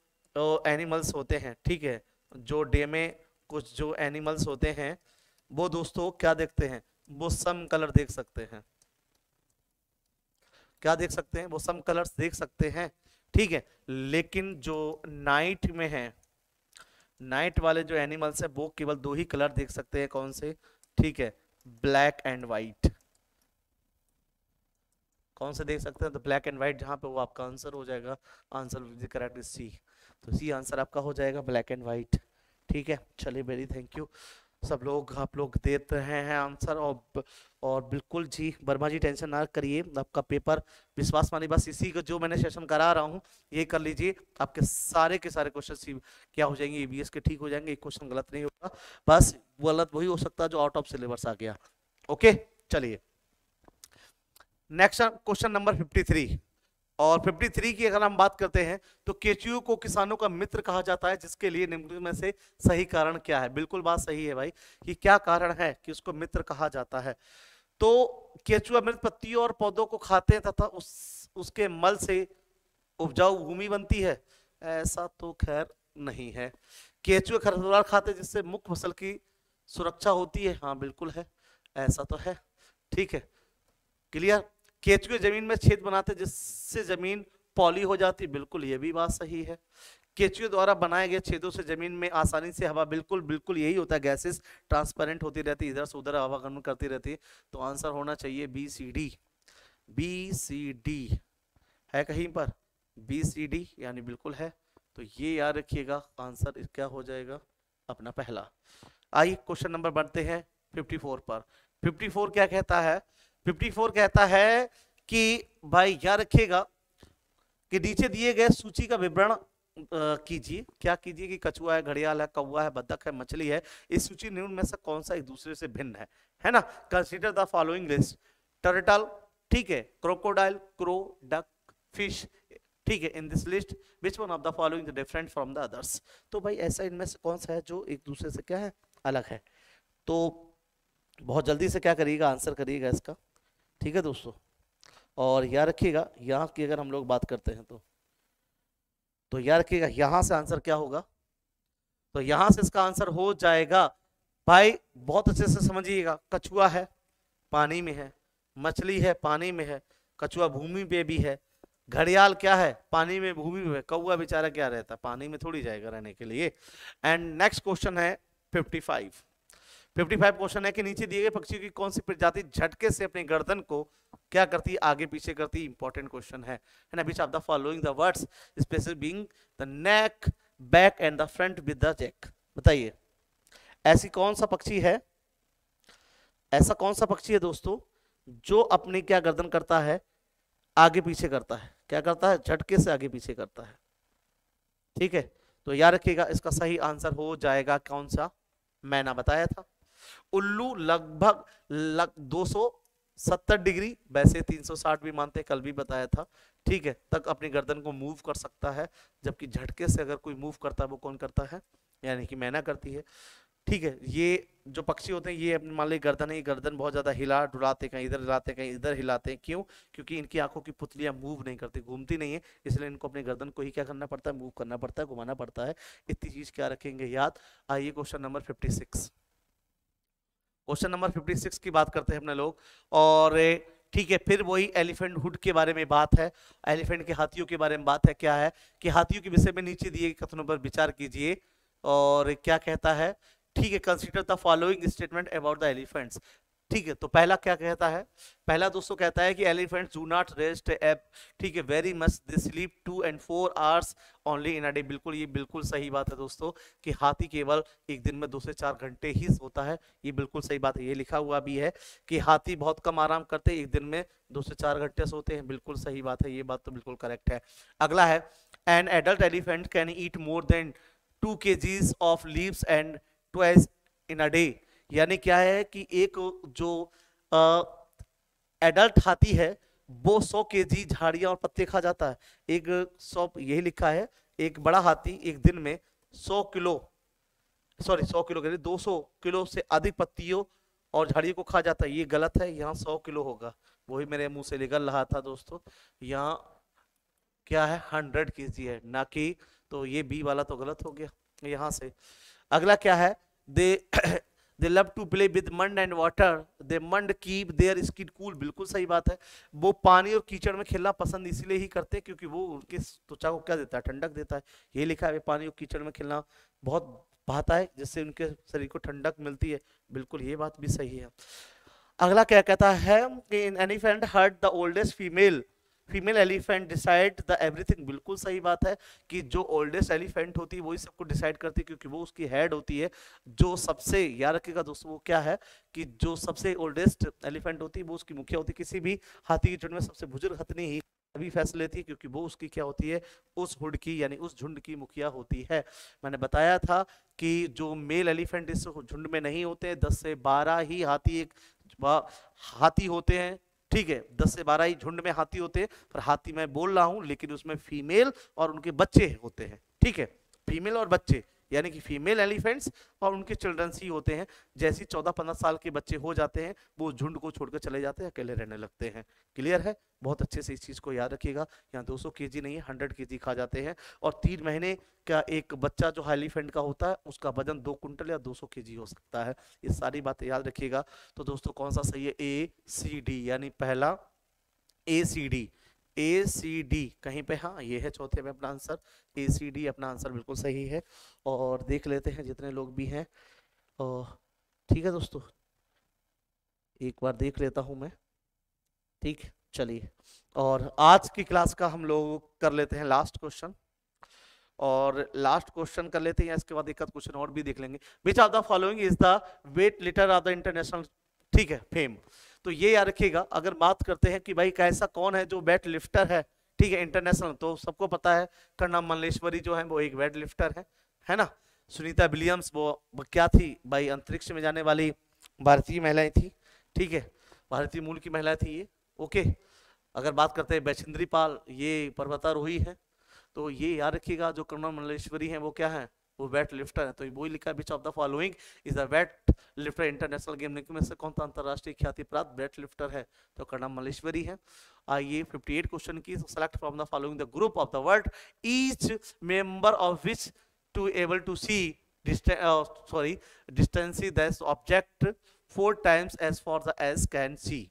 एनिमल्स होते हैं, ठीक है, जो डे में कुछ जो एनिमल्स होते हैं वो दोस्तों क्या देखते हैं, वो सम कलर देख सकते हैं। क्या देख सकते हैं, वो सम कलर्स देख सकते हैं, ठीक है। लेकिन जो नाइट में है, नाइट वाले जो एनिमल्स है वो केवल दो ही कलर देख सकते हैं, कौन से, ठीक है, ब्लैक एंड व्हाइट। कौन से देख सकते हैं, तो ब्लैक एंड व्हाइट, जहां पे वो आपका आंसर हो जाएगा, आंसर करेक्ट इज सी। तो सी आंसर आपका हो जाएगा ब्लैक एंड व्हाइट। ठीक है, चलिए वेरी थैंक यू सब लोग, आप लोग देते हैं आंसर। और बिल्कुल जी वर्मा जी टेंशन ना करिए, आपका पेपर विश्वास मानिए, बस इसी का जो मैंने सेशन करा रहा हूँ ये कर लीजिए, आपके सारे के सारे क्वेश्चन क्या हो जाएंगे, ईवीएस के ठीक हो जाएंगे, एक क्वेश्चन गलत नहीं होगा, बस गलत वही हो सकता है जो आउट ऑफ सिलेबस आ गया। ओके चलिए नेक्स्ट क्वेश्चन नंबर 53। और 53 की अगर हम बात करते हैं तो केचुओं को किसानों का मित्र कहा जाता है, जिसके लिए निम्न में से सही कारण क्या है। बिल्कुल बात सही है भाई, कि क्या कारण है कि उसको मित्र कहा जाता है। तो केचुआ मृत पत्तियों और पौधों को खाते हैं तथा उसके मल से उपजाऊ भूमि बनती है, ऐसा तो खैर नहीं है। केचुए खरपतवार खाते हैं जिससे मुख्य फसल की सुरक्षा होती है, हाँ बिल्कुल है, ऐसा तो है, ठीक है क्लियर। केचुए जमीन में छेद बनाते जिससे जमीन पॉली हो जाती, बिल्कुल ये भी बात सही है। केचुए द्वारा बनाए गए छेदों से जमीन में आसानी से हवा, बिल्कुल बिल्कुल यही होता है, गैसेस ट्रांसपेरेंट होती रहती, इधर से उधर हवा गमन करती रहती है। तो आंसर होना चाहिए B C D. B C D है कहीं पर, बी सी डी यानी बिल्कुल है। तो ये याद रखिएगा, आंसर क्या हो जाएगा अपना पहला। आइए क्वेश्चन नंबर बढ़ते हैं 54 पर। 54 क्या कहता है? 54 कहता है कि भाई याद रखिएगा कि नीचे दिए गए सूची का विवरण कीजिए। क्या कीजिए? कि कछुआ है, घड़ियाल है, कौवा है, बतख है, मछली है, इस सूची निम्न में से कौन सा एक दूसरे से भिन्न है ना? Consider the following list. Turtle, ठीक है, क्रोकोडाइल, क्रो, डक, फिश, ठीक है, in this list which one of the following different from the others. तो भाई ऐसा इनमें से कौन सा है जो एक दूसरे से क्या है, अलग है? तो बहुत जल्दी से क्या करिएगा, आंसर करिएगा इसका, ठीक है दोस्तों। और याद रखिएगा यहाँ की अगर हम लोग बात करते हैं तो याद रखिएगा यहां से आंसर क्या होगा, तो यहां से इसका आंसर हो जाएगा भाई, बहुत अच्छे से समझिएगा। कछुआ है, पानी में है, मछली है, पानी में है, कछुआ भूमि पे भी है, घड़ियाल क्या है, पानी में, भूमि में, कौवा बेचारा क्या रहता है, पानी में थोड़ी जाएगा रहने के लिए। एंड नेक्स्ट क्वेश्चन है 55। 55 क्वेश्चन है कि नीचे दिए गए पक्षियों की कौन सी प्रजाति झटके से अपनी गर्दन को क्या करती है, आगे पीछे करती है? इंपॉर्टेंट क्वेश्चन है ना? Which of the following the words special being the neck, back and the front with the jack. बताइए ऐसी कौन सा पक्षी है, ऐसा कौन सा पक्षी है दोस्तों जो अपनी क्या गर्दन करता है, आगे पीछे करता है? क्या करता है? झटके से आगे पीछे करता है, ठीक है। तो याद रखिएगा इसका सही आंसर हो जाएगा कौन सा? मैंने बताया था उल्लू लगभग 270 डिग्री, वैसे 360 भी मानते हैं, कल भी बताया था, ठीक है, तक अपनी गर्दन को मूव कर सकता है। जबकि झटके से अगर कोई मूव करता है वो कौन करता है? यानी कि मैना करती है, ठीक है। ये जो पक्षी होते हैं ये अपनी मान ली गर्दन है, ये गर्दन बहुत ज्यादा हिला डुलाते, कहीं इधर हिलाते कहीं इधर हिलाते हैं। क्यों? क्योंकि इनकी आंखों की पुतलियां मूव नहीं करती, घूमती नहीं है, इसलिए इनको अपनी गर्दन को ही क्या करना पड़ता है, मूव करना पड़ता है, घुमाना पड़ता है। इतनी चीज क्या रखेंगे याद। आइए क्वेश्चन नंबर 56। क्वेश्चन नंबर 56 की बात करते हैं अपने लोग, और ठीक है, फिर वही एलिफेंट हुड के बारे में बात है, एलिफेंट के हाथियों के बारे में बात है। क्या है कि हाथियों के विषय में नीचे दिए गए कथनों पर विचार कीजिए। और क्या कहता है, ठीक है, consider the following statement about the elephants. ठीक है, तो पहला क्या कहता है? पहला दोस्तों कहता है कि elephants do not rest app, ठीक है, very much, they sleep 2 and 4 hours only in a day. बिल्कुल, ये बिल्कुल सही बात है दोस्तों कि हाथी केवल एक दिन में 2 से 4 घंटे ही सोता है। ये बिल्कुल सही बात है, ये लिखा हुआ भी है कि हाथी बहुत कम आराम करते हैं, एक दिन में 2 से 4 घंटे सोते हैं। बिल्कुल सही बात है, ये बात तो बिल्कुल करेक्ट है। अगला है an adult elephant can eat more than 2 kgs of leaves and twice in a day. यानी क्या है कि एक जो एडल्ट हाथी है वो 100 kg झाड़ियां और पत्ते खा जाता है। एक 100, यही लिखा है, एक बड़ा हाथी एक दिन में 100 किलो, सॉरी 100 किलो कह रहे, 200 किलो से अधिक पत्तियों और झाड़ियों को खा जाता है। ये गलत है, यहाँ 100 किलो होगा, वही मेरे मुंह से निकल रहा था दोस्तों। यहाँ क्या है, 100 kg है ना कि, तो ये बी वाला तो गलत हो गया यहाँ से। अगला क्या है, they they love to play with mud and water, they mud keep their skin cool. बिल्कुल सही बात है, वो पानी और कीचड़ में खेलना पसंद इसीलिए ही करते हैं क्योंकि वो उनकी त्वचा को क्या देता है, ठंडक देता है। ये लिखा है पानी और कीचड़ में खेलना बहुत भाता है, जिससे उनके शरीर को ठंडक मिलती है। बिल्कुल ये बात भी सही है। अगला क्या कहता है कि in elephant herd the oldest female elephant decide the everything. बिल्कुल सही बात है कि जो ओल्डेस्ट एलिफेंट होती है वही सबको डिसाइड करती है, क्योंकि वो उसकी हेड होती है। जो सबसे, याद रखिएगा दोस्तों, वो क्या है कि जो सबसे ओल्डेस्ट एलिफेंट होती है वो उसकी मुखिया होती है। किसी भी हाथी के झुंड में सबसे बुजुर्ग हथनी ही अभी फैसले लेती है, क्योंकि वो उसकी क्या होती है, उस हुड की यानी उस झुंड की मुखिया होती है। मैंने बताया था कि जो मेल एलिफेंट इस झुंड में नहीं होते, 10 से 12 ही हाथी होते हैं, ठीक है, 10 से 12 ही झुंड में हाथी होते हैं। पर हाथी मैं बोल रहा हूं लेकिन उसमें फीमेल और उनके बच्चे होते हैं, ठीक है, फीमेल और बच्चे, यानी कि फीमेल एलिफेंट्स और उनके चिल्ड्रंस ही होते हैं। जैसे 14-15 साल के बच्चे हो जाते हैं वो झुंड को छोड़कर चले जाते हैं, अकेले रहने लगते हैं। क्लियर है? बहुत अच्छे से इस चीज को याद रखिएगा। यहाँ 200 kg नहीं है, 100 kg खा जाते हैं। और 3 महीने का एक बच्चा जो एलिफेंट का होता है उसका वजन 2 कुंटल या 200 kg हो सकता है। ये सारी बातें याद रखिएगा। तो दोस्तों कौन सा सही है? ACD, यानी पहला ACD, ACD कहीं पे, हाँ ये है चौथे में अपना आंसर, ACD अपना आंसर बिल्कुल सही है। और देख लेते हैं जितने लोग भी हैं, ठीक है दोस्तों, एक बार देख लेता हूं मैं, ठीक, चलिए। और आज की क्लास का हम लोग कर लेते हैं लास्ट क्वेश्चन। और लास्ट क्वेश्चन कर लेते हैं, या इसके बाद एक आध क्वेश्चन और भी देख लेंगे। Which of the following is the weight litter of the international, ठीक है, फेम। तो ये याद रखिएगा, अगर बात करते हैं कि भाई कैसा कौन है जो वेट लिफ्टर है, ठीक है, इंटरनेशनल, तो सबको पता है कर्णम मल्लेश्वरी जो है वो एक वेट लिफ्टर है ना। सुनीता विलियम्स वो क्या थी भाई, अंतरिक्ष में जाने वाली भारतीय महिलाएं थी, ठीक है, भारतीय मूल की महिला थी ये, ओके। अगर बात करते हैं बैचेंद्री पाल, ये पर्वतारोही है। तो ये याद रखिएगा, जो कर्णम मल्लेश्वरी है वो क्या है, वो वेट लिफ्टर है। तो वही लिखा है, विच of the following is a weight lifter international game में से कौन सा अंतरराष्ट्रीय ख्याति प्राप्त वेट लिफ्टर है, तो कर्णम मल्लेश्वरी है। आइए 58 क्वेश्चन की, select from the following the group of the world each member of which to able to see distance that object 4 times as far the as can see।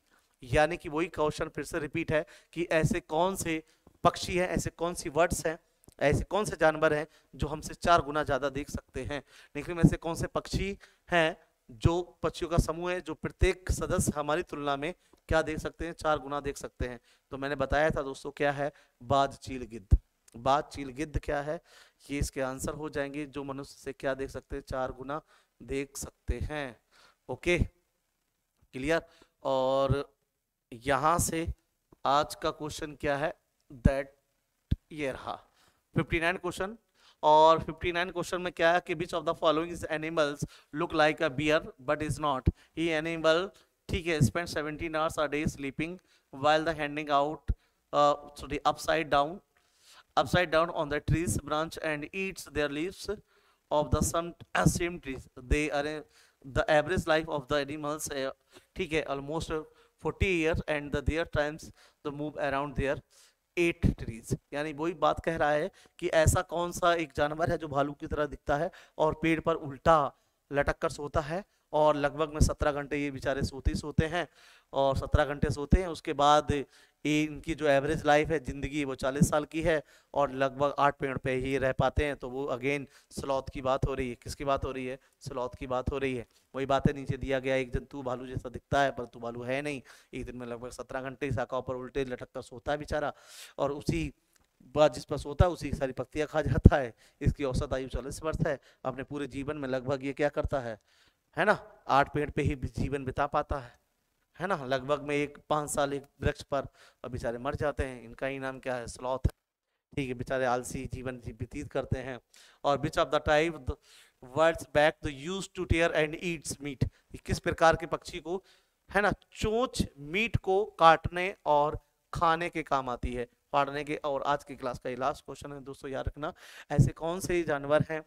यानी कि वही क्वेश्चन फिर से रिपीट है कि ऐसे कौन से पक्षी हैं, ऐसे कौन सी वर्ड्स हैं, ऐसे कौन से जानवर हैं जो हमसे 4 गुना ज्यादा देख सकते हैं। लेकिन में से कौन से पक्षी हैं, जो पक्षियों का समूह है जो प्रत्येक सदस्य हमारी तुलना में क्या देख सकते हैं, 4 गुना देख सकते हैं। तो मैंने बताया था दोस्तों, क्या है, बाज चील गिद्ध। बाज चील गिद्ध क्या है, ये इसके आंसर हो जाएंगे, जो मनुष्य से क्या देख सकते हैं, 4 गुना देख सकते हैं। Okay, clear. और यहां से आज का क्वेश्चन क्या है, दैट ये रहा 59 क्वेश्चन। और 59 क्वेश्चन में क्या है कि which of the following animals look like a bear but is not. ये एनिमल, ठीक है, spend 17 hours a day sleeping while the handing out upside down on the trees branch and eats their leaves of the same trees। they are the average life of the animals, ठीक है, almost 40 years and their times the move around their 8 trees। यानी वही बात कह रहा है कि ऐसा कौन सा एक जानवर है जो भालू की तरह दिखता है और पेड़ पर उल्टा लटक कर सोता है, और लगभग में 17 घंटे ये बेचारे सोते हैं, और 17 घंटे सोते हैं। उसके बाद इनकी जो एवरेज लाइफ है जिंदगी वो 40 साल की है, और लगभग 8 पेड़ पे ही रह पाते हैं। तो वो अगेन स्लॉथ की बात हो रही है, किसकी बात हो रही है, स्लॉथ की बात हो रही है। वही बातें नीचे दिया गया, एक जंतु भालू जैसा दिखता है परंतु भालू है नहीं, एक दिन में लगभग 17 घंटे शाखाओं पर उल्टे लटक कर सोता है बेचारा, और उसी बात जिस पर सोता है उसी की सारी पत्तियां खा जाता है। इसकी औसत आयु 40 वर्ष है। अपने पूरे जीवन में लगभग ये क्या करता है ना, 8 पेड़ पे ही जीवन बिता पाता है ना। लगभग में 5 साल एक वृक्ष पर, और बेचारे मर जाते हैं। इनका ही नाम क्या है, स्लॉथ, ठीक है, बेचारे आलसी जीवन व्यतीत करते हैं। और which of the type words back the use to tear and eats meat. किस प्रकार के पक्षी को, है ना, चोंच मीट को काटने और खाने के काम आती है, फाड़ने के। और आज की क्लास का ये लास्ट क्वेश्चन है दोस्तों, याद रखना, ऐसे कौन से जानवर हैं,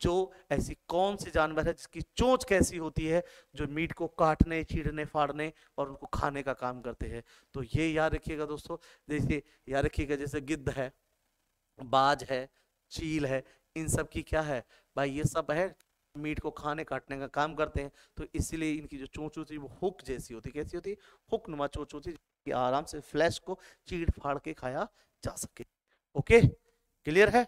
जो ऐसी कौन से जानवर है जिसकी चोंच कैसी होती है, जो मीट को काटने, चीरने, फाड़ने और उनको खाने का काम करते हैं। तो ये याद रखिएगा दोस्तों, जैसे याद रखिएगा, जैसे गिद्ध है, बाज है, चील है, इन सब की क्या है भाई, ये सब है मीट को खाने काटने का काम करते हैं। तो इसीलिए इनकी जो चोंच होती है वो हुक जैसी होती है, कैसी होती है, हुक नुमा चोंच होती है, कि आराम से फ्लैश को चीड़ फाड़ के खाया जा सके। ओके, क्लियर है।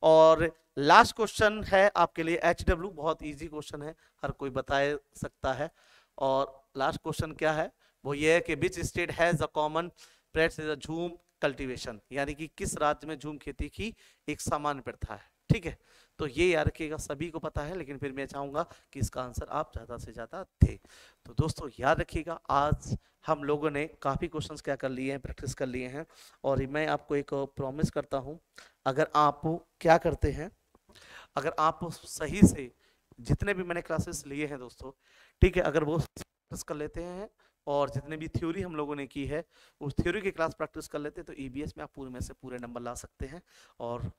और लास्ट क्वेश्चन है आपके लिए HW, बहुत इजी क्वेश्चन है, हर कोई बता सकता है। और लास्ट क्वेश्चन क्या है, वो ये है कि which state has a common practice झूम कल्टीवेशन। यानी कि किस राज्य में झूम खेती की एक सामान्य प्रथा है, ठीक है। तो ये याद रखिएगा, सभी को पता है, लेकिन फिर मैं चाहूंगा कि इसका आंसर आप ज्यादा से ज्यादा दें। तो दोस्तों याद रखिएगा, आज हम लोगों ने काफी क्वेश्चंस क्या कर लिए हैं, प्रैक्टिस कर लिए हैं। और मैं आपको एक प्रॉमिस करता हूं, अगर आप क्या करते हैं, अगर आप सही से जितने भी मैंने क्लासेस लिए हैं दोस्तों, ठीक है, अगर वो प्रैक्टिस कर लेते हैं और जितने भी थ्योरी हम लोगों ने की है उस थ्योरी की क्लास प्रैक्टिस कर लेते हैं, तो EBS में आप पूरे में से पूरे नंबर ला सकते हैं। और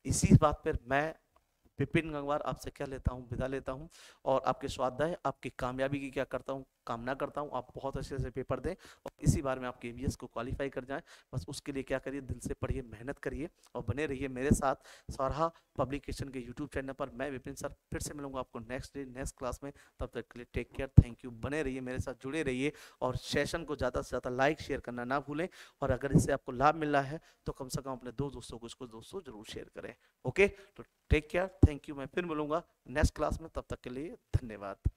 इसी बात पर मैं विपिन गंगवार आपसे क्या लेता हूँ, विदा लेता हूँ, और आपके स्वाध्याय, आपकी कामयाबी की क्या करता हूँ, कामना करता हूँ। आप बहुत अच्छे से पेपर दें और इसी बार में आपके EBS को क्वालिफाई कर जाएं। बस उसके लिए क्या करिए, दिल से पढ़िए, मेहनत करिए और बने रहिए मेरे साथ सौरहा पब्लिकेशन के यूट्यूब चैनल पर। मैं विपिन सर फिर से मिलूंगा आपको नेक्स्ट डे नेक्स्ट क्लास में। तब तक के लिए टेक केयर, थैंक यू। बने रहिए मेरे साथ, जुड़े रहिए, और सेशन को ज़्यादा से ज़्यादा लाइक शेयर करना ना भूलें। और अगर इससे आपको लाभ मिल रहा है तो कम से कम अपने 2 दोस्तों को इसको दोस्तों जरूर शेयर करें। ओके, तो टेक केयर, थैंक यू। मैं फिर मिलूंगा नेक्स्ट क्लास में, तब तक के लिए धन्यवाद।